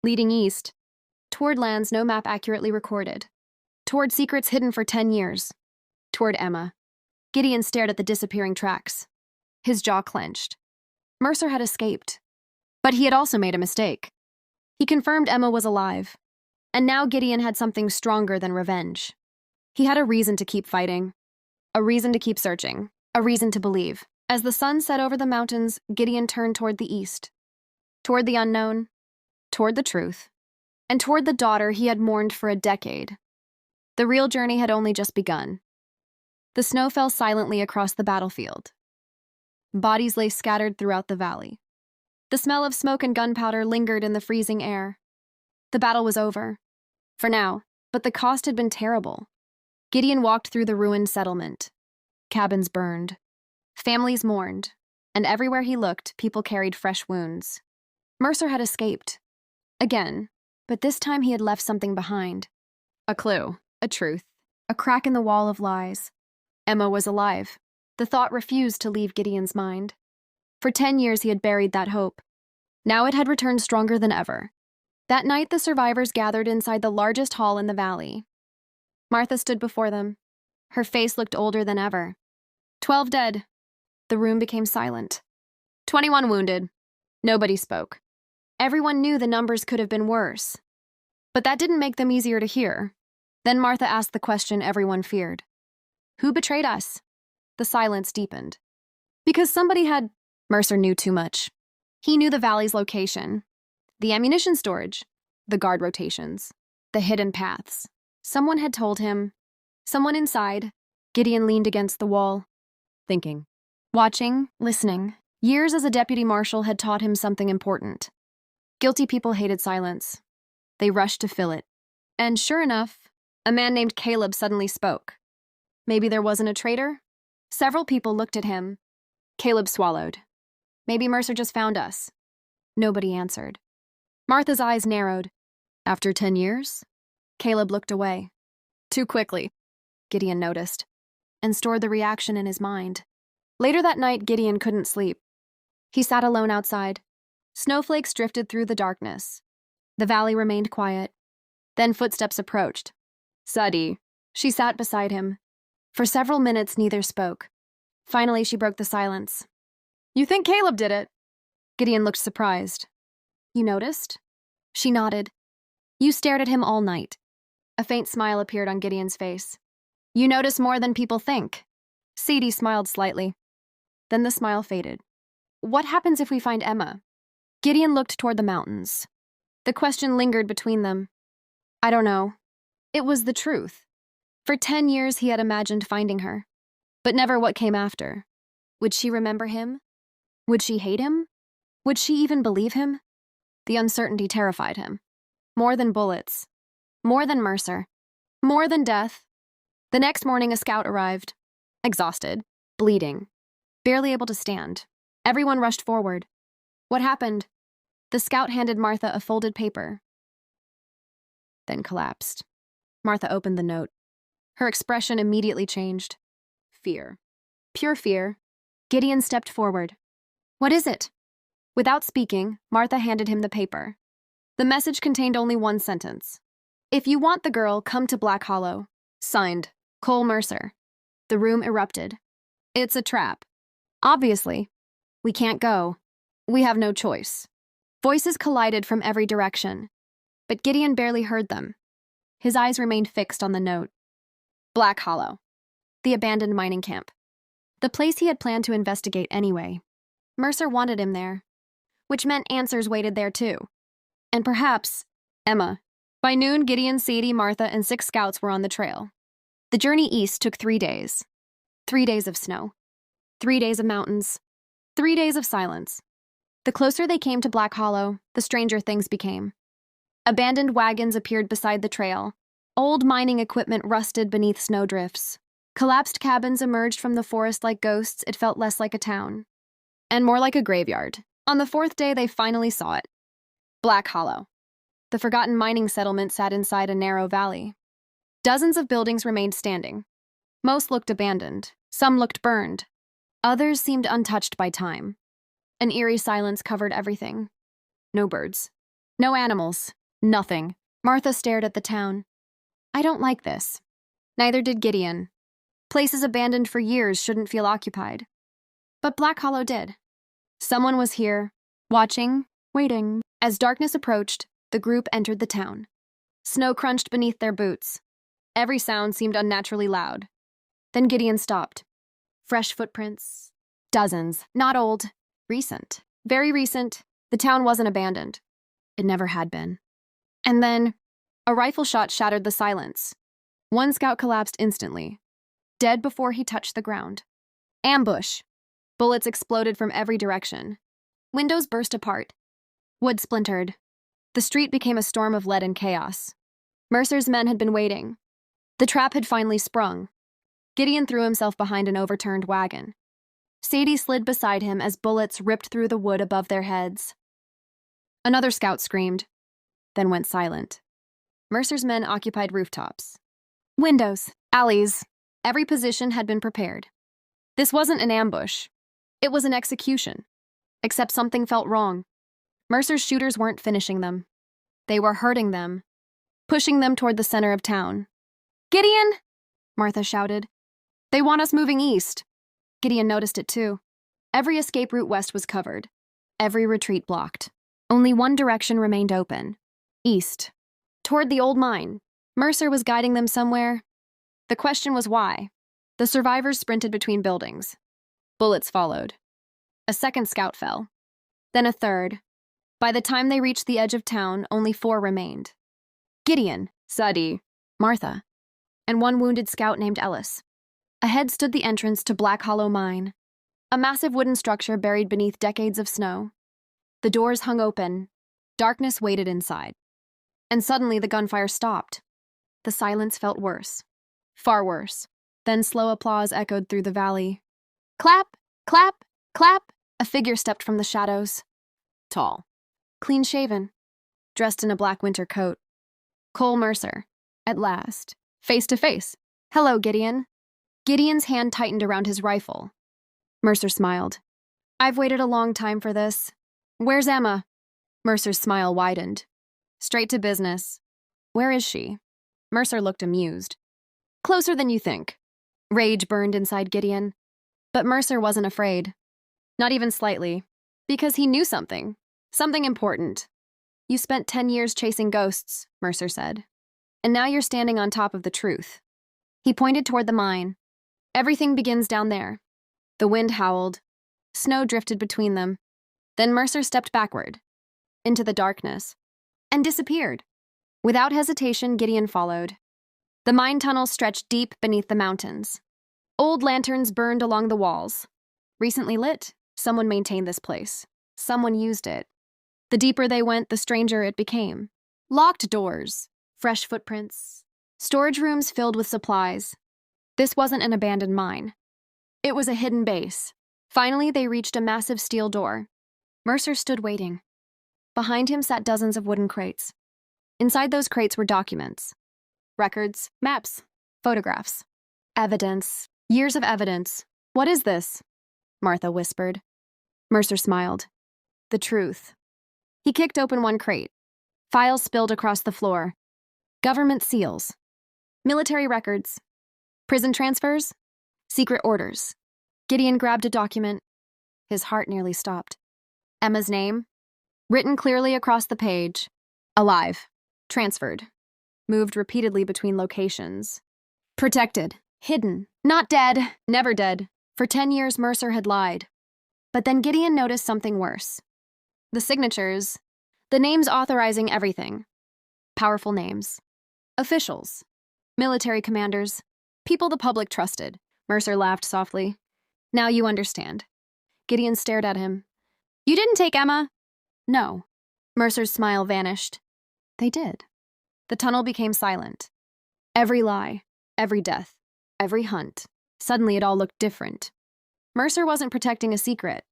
leading east, toward lands no map accurately recorded, toward secrets hidden for 10 years, toward Emma. Gideon stared at the disappearing tracks. His jaw clenched. Mercer had escaped. But he had also made a mistake. He confirmed Emma was alive. And now Gideon had something stronger than revenge. He had a reason to keep fighting. A reason to keep searching. A reason to believe. As the sun set over the mountains, Gideon turned toward the east. Toward the unknown. Toward the truth. And toward the daughter he had mourned for a decade. The real journey had only just begun. The snow fell silently across the battlefield. Bodies lay scattered throughout the valley. The smell of smoke and gunpowder lingered in the freezing air. The battle was over. For now, but the cost had been terrible. Gideon walked through the ruined settlement. Cabins burned. Families mourned. And everywhere he looked, people carried fresh wounds. Mercer had escaped. Again, but this time he had left something behind. A clue, a truth, a crack in the wall of lies. Emma was alive. The thought refused to leave Gideon's mind. For 10 years he had buried that hope. Now it had returned stronger than ever. That night the survivors gathered inside the largest hall in the valley. Martha stood before them. Her face looked older than ever. 12 dead. The room became silent. 21 wounded. Nobody spoke. Everyone knew the numbers could have been worse. But that didn't make them easier to hear. Then Martha asked the question everyone feared. Who betrayed us? The silence deepened. Because somebody had... Mercer knew too much. He knew the valley's location. The ammunition storage. The guard rotations. The hidden paths. Someone had told him. Someone inside. Gideon leaned against the wall. Thinking. Watching. Listening. Years as a deputy marshal had taught him something important. Guilty people hated silence. They rushed to fill it. And sure enough, a man named Caleb suddenly spoke. Maybe there wasn't a traitor? Several people looked at him. Caleb swallowed. Maybe Mercer just found us. Nobody answered. Martha's eyes narrowed. After 10 years? Caleb looked away. Too quickly, Gideon noticed, and stored the reaction in his mind. Later that night, Gideon couldn't sleep. He sat alone outside. Snowflakes drifted through the darkness. The valley remained quiet. Then footsteps approached. Sadi. She sat beside him. For several minutes, neither spoke. Finally, she broke the silence. You think Caleb did it? Gideon looked surprised. You noticed? She nodded. You stared at him all night. A faint smile appeared on Gideon's face. You notice more than people think. Sadie smiled slightly. Then the smile faded. What happens if we find Emma? Gideon looked toward the mountains. The question lingered between them. I don't know. It was the truth. For 10 years he had imagined finding her. But never what came after. Would she remember him? Would she hate him? Would she even believe him? The uncertainty terrified him. More than bullets. More than Mercer. More than death. The next morning a scout arrived. Exhausted. Bleeding. Barely able to stand. Everyone rushed forward. What happened? The scout handed Martha a folded paper. Then collapsed. Martha opened the note. Her expression immediately changed. Fear. Pure fear. Gideon stepped forward. What is it? Without speaking, Martha handed him the paper. The message contained only one sentence. If you want the girl, come to Black Hollow. Signed, Cole Mercer. The room erupted. It's a trap. Obviously. We can't go. We have no choice. Voices collided from every direction. But Gideon barely heard them. His eyes remained fixed on the note. Black Hollow. The abandoned mining camp. The place he had planned to investigate anyway. Mercer wanted him there. Which meant answers waited there too. And perhaps, Emma. By noon, Gideon, Sadie, Martha, and 6 scouts were on the trail. The journey east took 3 days. 3 days of snow. 3 days of mountains. 3 days of silence. The closer they came to Black Hollow, the stranger things became. Abandoned wagons appeared beside the trail. Old mining equipment rusted beneath snowdrifts. Collapsed cabins emerged from the forest like ghosts. It felt less like a town. And more like a graveyard. On the 4th day, they finally saw it. Black Hollow. The forgotten mining settlement sat inside a narrow valley. Dozens of buildings remained standing. Most looked abandoned. Some looked burned. Others seemed untouched by time. An eerie silence covered everything. No birds. No animals. Nothing. Martha stared at the town. I don't like this. Neither did Gideon. Places abandoned for years shouldn't feel occupied. But Black Hollow did. Someone was here, watching, waiting. As darkness approached, the group entered the town. Snow crunched beneath their boots. Every sound seemed unnaturally loud. Then Gideon stopped. Fresh footprints. Dozens. Not old. Recent. Very recent. The town wasn't abandoned. It never had been. And then, a rifle shot shattered the silence. One scout collapsed instantly, dead before he touched the ground. Ambush. Bullets exploded from every direction. Windows burst apart. Wood splintered. The street became a storm of lead and chaos. Mercer's men had been waiting. The trap had finally sprung. Gideon threw himself behind an overturned wagon. Sadie slid beside him as bullets ripped through the wood above their heads. Another scout screamed, then went silent. Mercer's men occupied rooftops. Windows, alleys, every position had been prepared. This wasn't an ambush. It was an execution. Except something felt wrong. Mercer's shooters weren't finishing them. They were hurting them, pushing them toward the center of town. "Gideon!" Martha shouted. "They want us moving east." Gideon noticed it too. Every escape route west was covered. Every retreat blocked. Only one direction remained open. East. Toward the old mine. Mercer was guiding them somewhere. The question was why. The survivors sprinted between buildings. Bullets followed. A second scout fell. Then a third. By the time they reached the edge of town, only 4 remained. Gideon, Sadie, Martha, and one wounded scout named Ellis. Ahead stood the entrance to Black Hollow Mine, a massive wooden structure buried beneath decades of snow. The doors hung open. Darkness waited inside. And suddenly the gunfire stopped. The silence felt worse. Far worse. Then slow applause echoed through the valley. Clap, clap, clap. A figure stepped from the shadows. Tall. Clean-shaven. Dressed in a black winter coat. Cole Mercer. At last. Face to face. "Hello, Gideon." Gideon's hand tightened around his rifle. Mercer smiled. "I've waited a long time for this. Where's Emma?" Mercer's smile widened. "Straight to business. Where is she?" Mercer looked amused. "Closer than you think." Rage burned inside Gideon. But Mercer wasn't afraid. Not even slightly. Because he knew something. Something important. "You spent 10 years chasing ghosts," Mercer said. "And now you're standing on top of the truth." He pointed toward the mine. "Everything begins down there." The wind howled. Snow drifted between them. Then Mercer stepped backward, into the darkness, and disappeared. Without hesitation, Gideon followed. The mine tunnel stretched deep beneath the mountains. Old lanterns burned along the walls. Recently lit, someone maintained this place. Someone used it. The deeper they went, the stranger it became. Locked doors, fresh footprints, storage rooms filled with supplies. This wasn't an abandoned mine. It was a hidden base. Finally, they reached a massive steel door. Mercer stood waiting. Behind him sat dozens of wooden crates. Inside those crates were documents. Records, maps, photographs. Evidence. Years of evidence. "What is this?" Martha whispered. Mercer smiled. "The truth." He kicked open one crate. Files spilled across the floor. Government seals. Military records. Prison transfers. Secret orders. Gideon grabbed a document. His heart nearly stopped. Emma's name, written clearly across the page. Alive. Transferred. Moved repeatedly between locations. Protected. Hidden. Not dead. Never dead. For 10 years, Mercer had lied. But then Gideon noticed something worse. The signatures. The names authorizing everything. Powerful names. Officials. Military commanders. People the public trusted. Mercer laughed softly. "Now you understand." Gideon stared at him. "You didn't take Emma?" "No." Mercer's smile vanished. They did. The tunnel became silent. Every lie, every death, every hunt. Suddenly it all looked different. Mercer wasn't protecting a secret.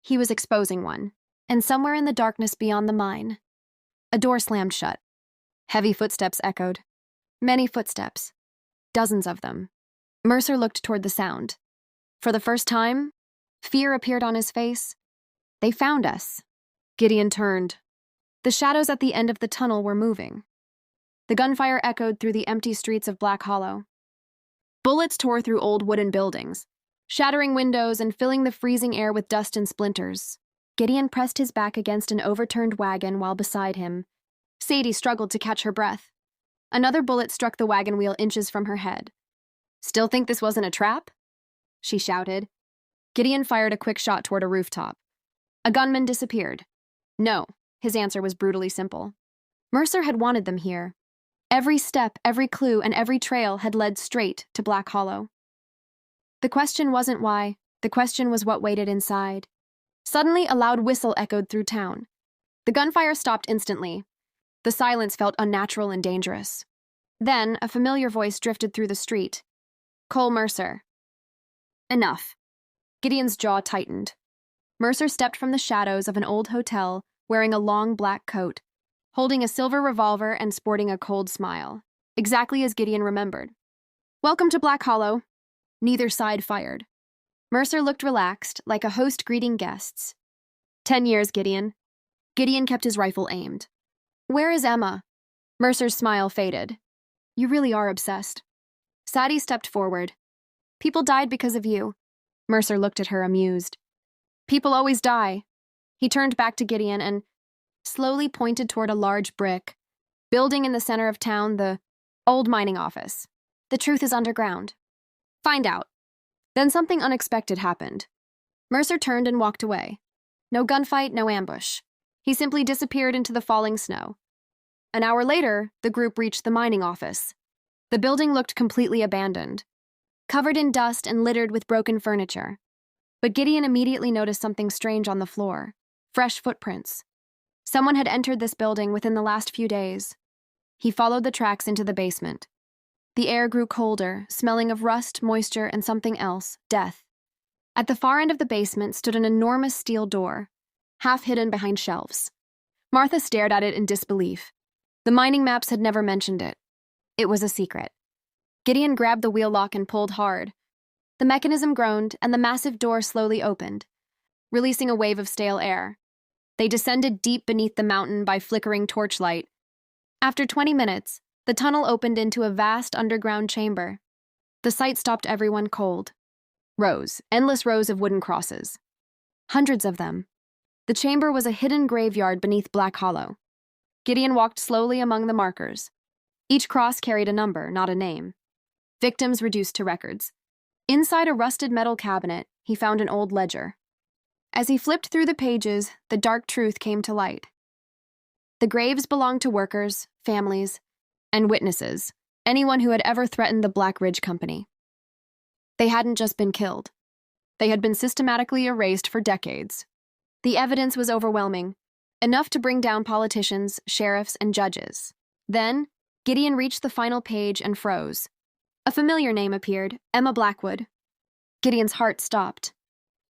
He was exposing one. And somewhere in the darkness beyond the mine, a door slammed shut. Heavy footsteps echoed. Many footsteps. Dozens of them. Mercer looked toward the sound. For the first time, fear appeared on his face. "They found us." Gideon turned. The shadows at the end of the tunnel were moving. The gunfire echoed through the empty streets of Black Hollow. Bullets tore through old wooden buildings. shattering windows and filling the freezing air with dust and splinters. Gideon pressed his back against an overturned wagon while beside him. Sadie struggled to catch her breath. Another bullet struck the wagon wheel inches from her head. "Still think this wasn't a trap?" she shouted. Gideon fired a quick shot toward a rooftop. A gunman disappeared. No, his answer was brutally simple. Mercer had wanted them here. Every step, every clue, and every trail had led straight to Black Hollow. The question wasn't why, the question was what waited inside. Suddenly, a loud whistle echoed through town. The gunfire stopped instantly. The silence felt unnatural and dangerous. Then, a familiar voice drifted through the street. Cole Mercer. Enough. Gideon's jaw tightened. Mercer stepped from the shadows of an old hotel, wearing a long black coat, holding a silver revolver and sporting a cold smile, exactly as Gideon remembered. "Welcome to Black Hollow." Neither side fired. Mercer looked relaxed, like a host greeting guests. 10 years, Gideon. Gideon kept his rifle aimed. "Where is Emma?" Mercer's smile faded. "You really are obsessed." Sadie stepped forward. "People died because of you." Mercer looked at her, amused. "People always die." He turned back to Gideon and slowly pointed toward a large brick building in the center of town, the old mining office. "The truth is underground. Find out." Then something unexpected happened. Mercer turned and walked away. No gunfight, no ambush. He simply disappeared into the falling snow. An hour later, the group reached the mining office. The building looked completely abandoned, covered in dust and littered with broken furniture. But Gideon immediately noticed something strange on the floor. Fresh footprints. Someone had entered this building within the last few days. He followed the tracks into the basement. The air grew colder, smelling of rust, moisture, and something else, death. At the far end of the basement stood an enormous steel door, half hidden behind shelves. Martha stared at it in disbelief. The mining maps had never mentioned it. It was a secret. Gideon grabbed the wheel lock and pulled hard. The mechanism groaned, and the massive door slowly opened, releasing a wave of stale air. They descended deep beneath the mountain by flickering torchlight. After 20 minutes, the tunnel opened into a vast underground chamber. The sight stopped everyone cold. Rows, endless rows of wooden crosses. Hundreds of them. The chamber was a hidden graveyard beneath Black Hollow. Gideon walked slowly among the markers. Each cross carried a number, not a name. Victims reduced to records. Inside a rusted metal cabinet, he found an old ledger. As he flipped through the pages, the dark truth came to light. The graves belonged to workers, families, and witnesses, anyone who had ever threatened the Black Ridge Company. They hadn't just been killed. They had been systematically erased for decades. The evidence was overwhelming, enough to bring down politicians, sheriffs, and judges. Then, Gideon reached the final page and froze. A familiar name appeared, Emma Blackwood. Gideon's heart stopped.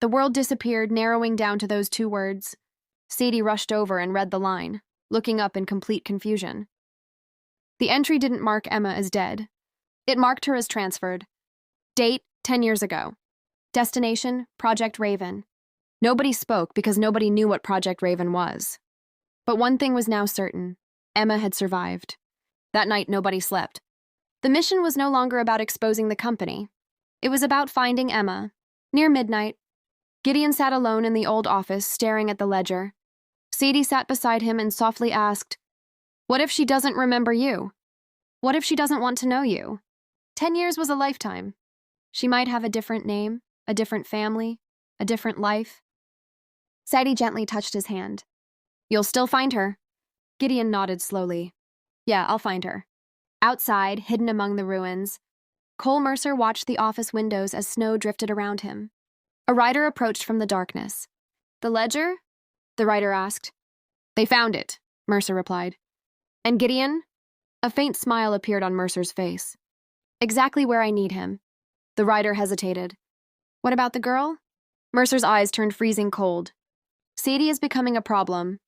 The world disappeared, narrowing down to those 2 words. Sadie rushed over and read the line, looking up in complete confusion. The entry didn't mark Emma as dead. It marked her as transferred. Date, 10 years ago. Destination, Project Raven. Nobody spoke because nobody knew what Project Raven was. But one thing was now certain. Emma had survived. That night, nobody slept. The mission was no longer about exposing the company. It was about finding Emma. Near midnight, Gideon sat alone in the old office, staring at the ledger. Sadie sat beside him and softly asked, "What if she doesn't remember you? What if she doesn't want to know you? 10 years was a lifetime. She might have a different name, a different family, a different life." Sadie gently touched his hand. "You'll still find her." Gideon nodded slowly. "Yeah, I'll find her." Outside, hidden among the ruins, Cole Mercer watched the office windows as snow drifted around him. A rider approached from the darkness. "The ledger?" the rider asked. "They found it," Mercer replied. "And Gideon?" A faint smile appeared on Mercer's face. "Exactly where I need him." The rider hesitated. "What about the girl?" Mercer's eyes turned freezing cold. "Sadie is becoming a problem."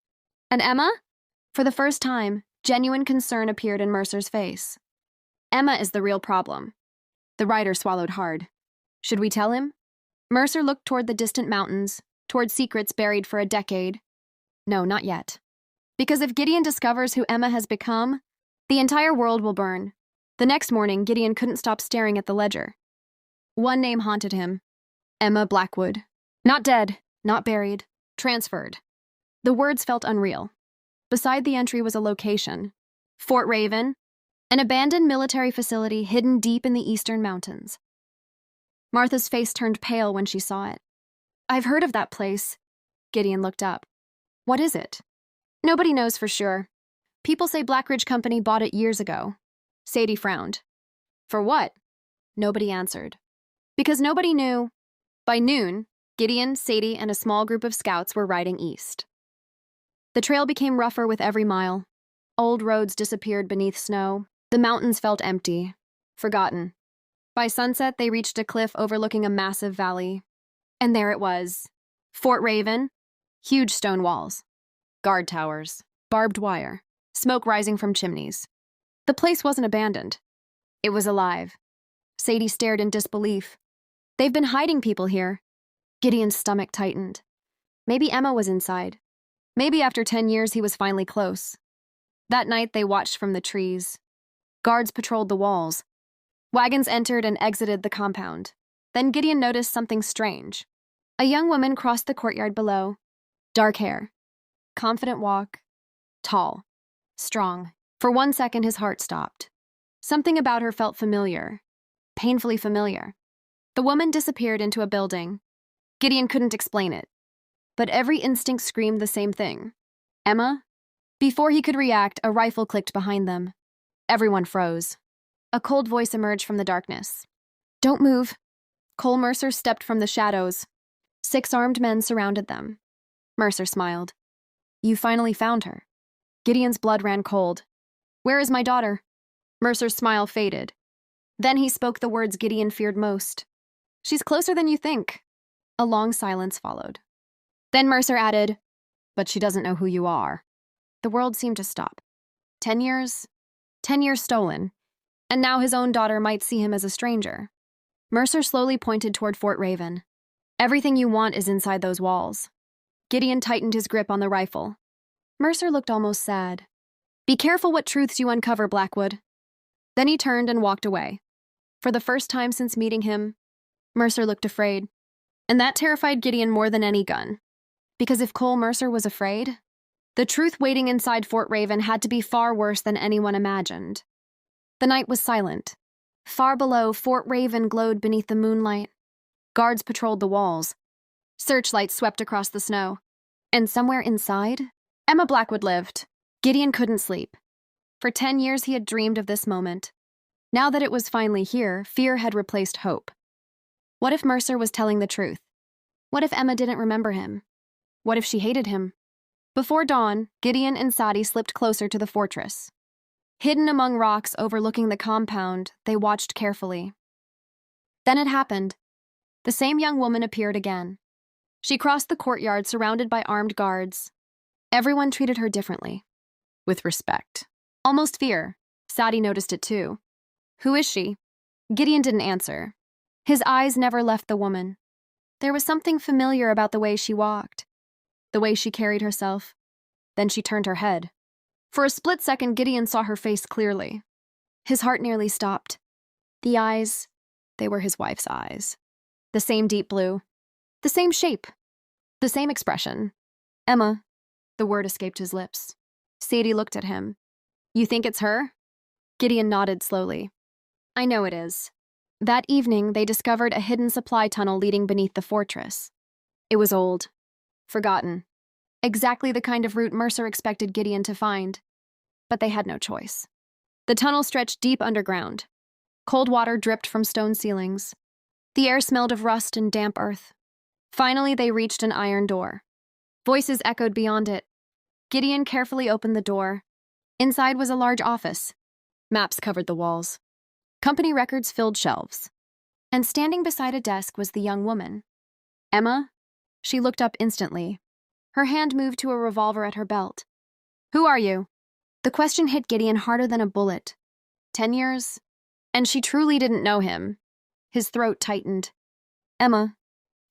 "And Emma?" For the first time, genuine concern appeared in Mercer's face. "Emma is the real problem." The rider swallowed hard. "Should we tell him?" Mercer looked toward the distant mountains, toward secrets buried for a decade. "No, not yet. Because if Gideon discovers who Emma has become, the entire world will burn." The next morning, Gideon couldn't stop staring at the ledger. One name haunted him. Emma Blackwood. Not dead, not buried, transferred. The words felt unreal. Beside the entry was a location. Fort Raven, an abandoned military facility hidden deep in the eastern mountains. Martha's face turned pale when she saw it. I've heard of that place. Gideon looked up. What is it? Nobody knows for sure. People say Blackridge Company bought it years ago. Sadie frowned. For what? Nobody answered. Because nobody knew. By noon, Gideon, Sadie, and a small group of scouts were riding east. The trail became rougher with every mile. Old roads disappeared beneath snow. The mountains felt empty, forgotten. By sunset, they reached a cliff overlooking a massive valley. And there it was. Fort Raven, huge stone walls, guard towers, barbed wire, smoke rising from chimneys. The place wasn't abandoned. It was alive. Sadie stared in disbelief. They've been hiding people here. Gideon's stomach tightened. Maybe Emma was inside. Maybe after 10 years he was finally close. That night they watched from the trees. Guards patrolled the walls. Wagons entered and exited the compound. Then Gideon noticed something strange. A young woman crossed the courtyard below. Dark hair. Confident walk. Tall. Strong. For 1 second his heart stopped. Something about her felt familiar. Painfully familiar. The woman disappeared into a building. Gideon couldn't explain it. But every instinct screamed the same thing. Emma? Before he could react, a rifle clicked behind them. Everyone froze. A cold voice emerged from the darkness. Don't move. Cole Mercer stepped from the shadows. 6 armed men surrounded them. Mercer smiled. You finally found her. Gideon's blood ran cold. Where is my daughter? Mercer's smile faded. Then he spoke the words Gideon feared most. She's closer than you think. A long silence followed. Then Mercer added, but she doesn't know who you are. The world seemed to stop. 10 years? 10 years stolen. And now his own daughter might see him as a stranger. Mercer slowly pointed toward Fort Raven. Everything you want is inside those walls. Gideon tightened his grip on the rifle. Mercer looked almost sad. Be careful what truths you uncover, Blackwood. Then he turned and walked away. For the first time since meeting him, Mercer looked afraid. And that terrified Gideon more than any gun. Because if Cole Mercer was afraid, the truth waiting inside Fort Raven had to be far worse than anyone imagined. The night was silent. Far below, Fort Raven glowed beneath the moonlight. Guards patrolled the walls. Searchlights swept across the snow. And somewhere inside, Emma Blackwood lived. Gideon couldn't sleep. For 10 years he had dreamed of this moment. Now that it was finally here, fear had replaced hope. What if Mercer was telling the truth? What if Emma didn't remember him? What if she hated him? Before dawn, Gideon and Sadie slipped closer to the fortress. Hidden among rocks overlooking the compound, they watched carefully. Then it happened. The same young woman appeared again. She crossed the courtyard surrounded by armed guards. Everyone treated her differently. With respect. Almost fear. Sadie noticed it too. Who is she? Gideon didn't answer. His eyes never left the woman. There was something familiar about the way she walked, the way she carried herself. Then she turned her head. For a split second, Gideon saw her face clearly. His heart nearly stopped. The eyes, they were his wife's eyes. The same deep blue. The same shape. The same expression. Emma. The word escaped his lips. Sadie looked at him. You think it's her? Gideon nodded slowly. I know it is. That evening, they discovered a hidden supply tunnel leading beneath the fortress. It was old. Forgotten. Exactly the kind of route Mercer expected Gideon to find. But they had no choice. The tunnel stretched deep underground. Cold water dripped from stone ceilings. The air smelled of rust and damp earth. Finally, they reached an iron door. Voices echoed beyond it. Gideon carefully opened the door. Inside was a large office. Maps covered the walls. Company records filled shelves. And standing beside a desk was the young woman. Emma? She looked up instantly. Her hand moved to a revolver at her belt. Who are you? The question hit Gideon harder than a bullet. 10 years? And she truly didn't know him. His throat tightened. Emma.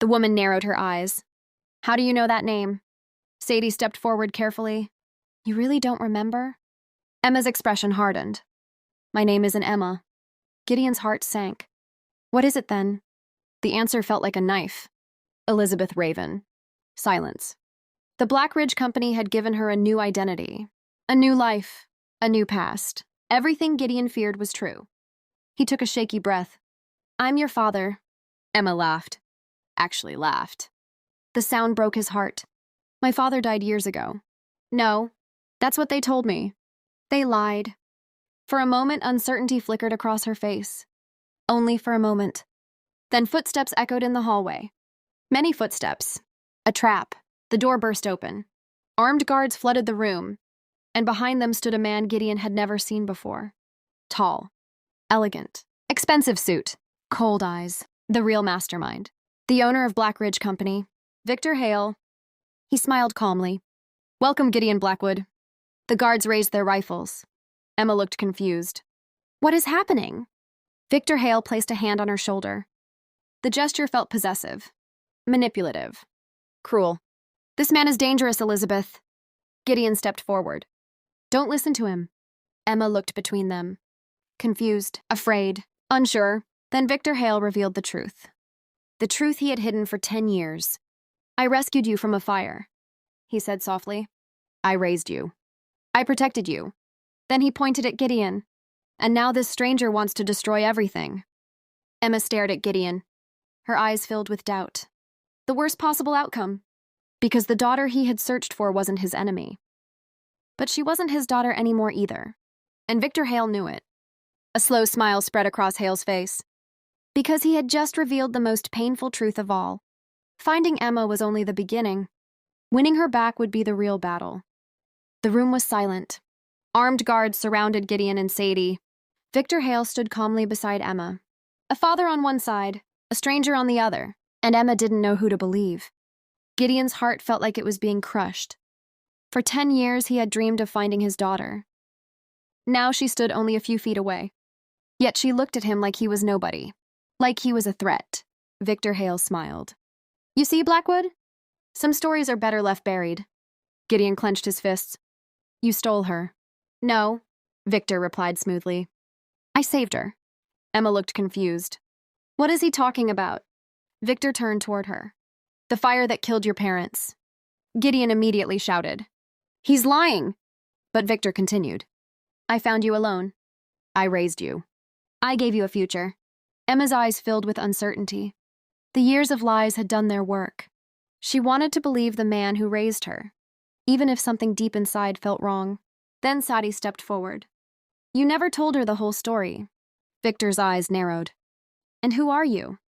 The woman narrowed her eyes. How do you know that name? Sadie stepped forward carefully. You really don't remember? Emma's expression hardened. My name isn't Emma. Gideon's heart sank. What is it then? The answer felt like a knife. Elizabeth Raven. Silence. The Black Ridge Company had given her a new identity, a new life, a new past. Everything Gideon feared was true. He took a shaky breath. "I'm your father." Emma laughed. Actually laughed. The sound broke his heart. "My father died years ago." "No, that's what they told me." They lied. For a moment, uncertainty flickered across her face. Only for a moment. Then footsteps echoed in the hallway. Many footsteps. A trap. The door burst open. Armed guards flooded the room, and behind them stood a man Gideon had never seen before. Tall. Elegant. Expensive suit. Cold eyes. The real mastermind. The owner of Black Ridge Company. Victor Hale. He smiled calmly. "Welcome, Gideon Blackwood." The guards raised their rifles. Emma looked confused. "What is happening?" Victor Hale placed a hand on her shoulder. The gesture felt possessive. Manipulative. Cruel. "This man is dangerous, Elizabeth." Gideon stepped forward. "Don't listen to him." Emma looked between them. Confused, afraid, unsure. Then Victor Hale revealed the truth. The truth he had hidden for 10 years. "I rescued you from a fire," he said softly. "I raised you. I protected you." Then he pointed at Gideon. "And now this stranger wants to destroy everything." Emma stared at Gideon. Her eyes filled with doubt. The worst possible outcome. Because the daughter he had searched for wasn't his enemy. But she wasn't his daughter anymore either. And Victor Hale knew it. A slow smile spread across Hale's face. Because he had just revealed the most painful truth of all. Finding Emma was only the beginning. Winning her back would be the real battle. The room was silent. Armed guards surrounded Gideon and Sadie. Victor Hale stood calmly beside Emma. A father on one side, a stranger on the other, and Emma didn't know who to believe. Gideon's heart felt like it was being crushed. For 10 years, he had dreamed of finding his daughter. Now she stood only a few feet away. Yet she looked at him like he was nobody. Like he was a threat. Victor Hale smiled. "You see, Blackwood? Some stories are better left buried." Gideon clenched his fists. "You stole her." "No," Victor replied smoothly. "I saved her." Emma looked confused. "What is he talking about?" Victor turned toward her. "The fire that killed your parents." Gideon immediately shouted. "He's lying!" But Victor continued. "I found you alone. I raised you. I gave you a future." Emma's eyes filled with uncertainty. The years of lies had done their work. She wanted to believe the man who raised her, even if something deep inside felt wrong. Then Sadie stepped forward. "You never told her the whole story." Victor's eyes narrowed. "And who are you?"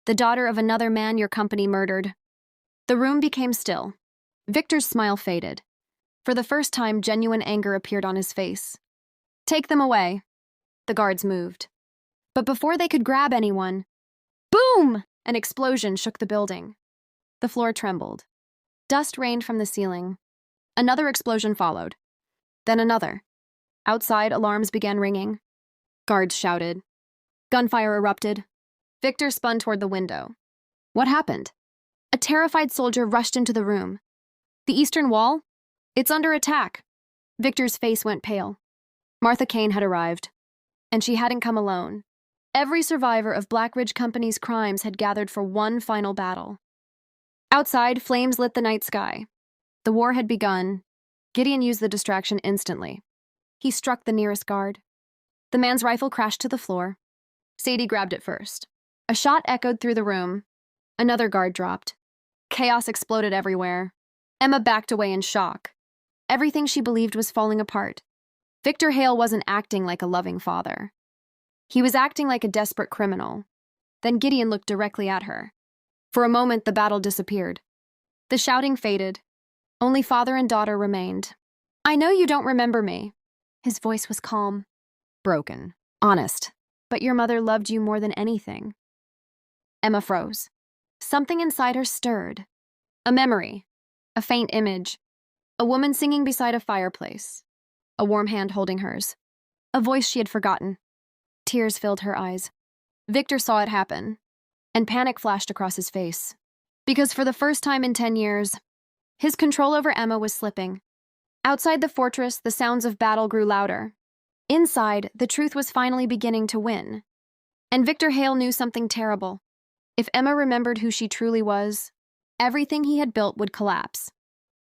"The daughter of another man your company murdered." The room became still. Victor's smile faded. For the first time, genuine anger appeared on his face. "Take them away." The guards moved. But before they could grab anyone, boom! An explosion shook the building. The floor trembled. Dust rained from the ceiling. Another explosion followed. Then another. Outside, alarms began ringing. Guards shouted. Gunfire erupted. Victor spun toward the window. What happened? A terrified soldier rushed into the room. "The eastern wall? It's under attack." Victor's face went pale. Martha Kane had arrived. And she hadn't come alone. Every survivor of Black Ridge Company's crimes had gathered for one final battle. Outside, flames lit the night sky. The war had begun. Gideon used the distraction instantly. He struck the nearest guard. The man's rifle crashed to the floor. Sadie grabbed it first. A shot echoed through the room. Another guard dropped. Chaos exploded everywhere. Emma backed away in shock. Everything she believed was falling apart. Victor Hale wasn't acting like a loving father. He was acting like a desperate criminal. Then Gideon looked directly at her. For a moment, the battle disappeared. The shouting faded. Only father and daughter remained. "I know you don't remember me." His voice was calm. Broken. Honest. "But your mother loved you more than anything." Emma froze. Something inside her stirred. A memory. A faint image. A woman singing beside a fireplace. A warm hand holding hers. A voice she had forgotten. Tears filled her eyes. Victor saw it happen, and panic flashed across his face. Because for the first time in 10 years, his control over Emma was slipping. Outside the fortress, the sounds of battle grew louder. Inside, the truth was finally beginning to win. And Victor Hale knew something terrible. If Emma remembered who she truly was, everything he had built would collapse.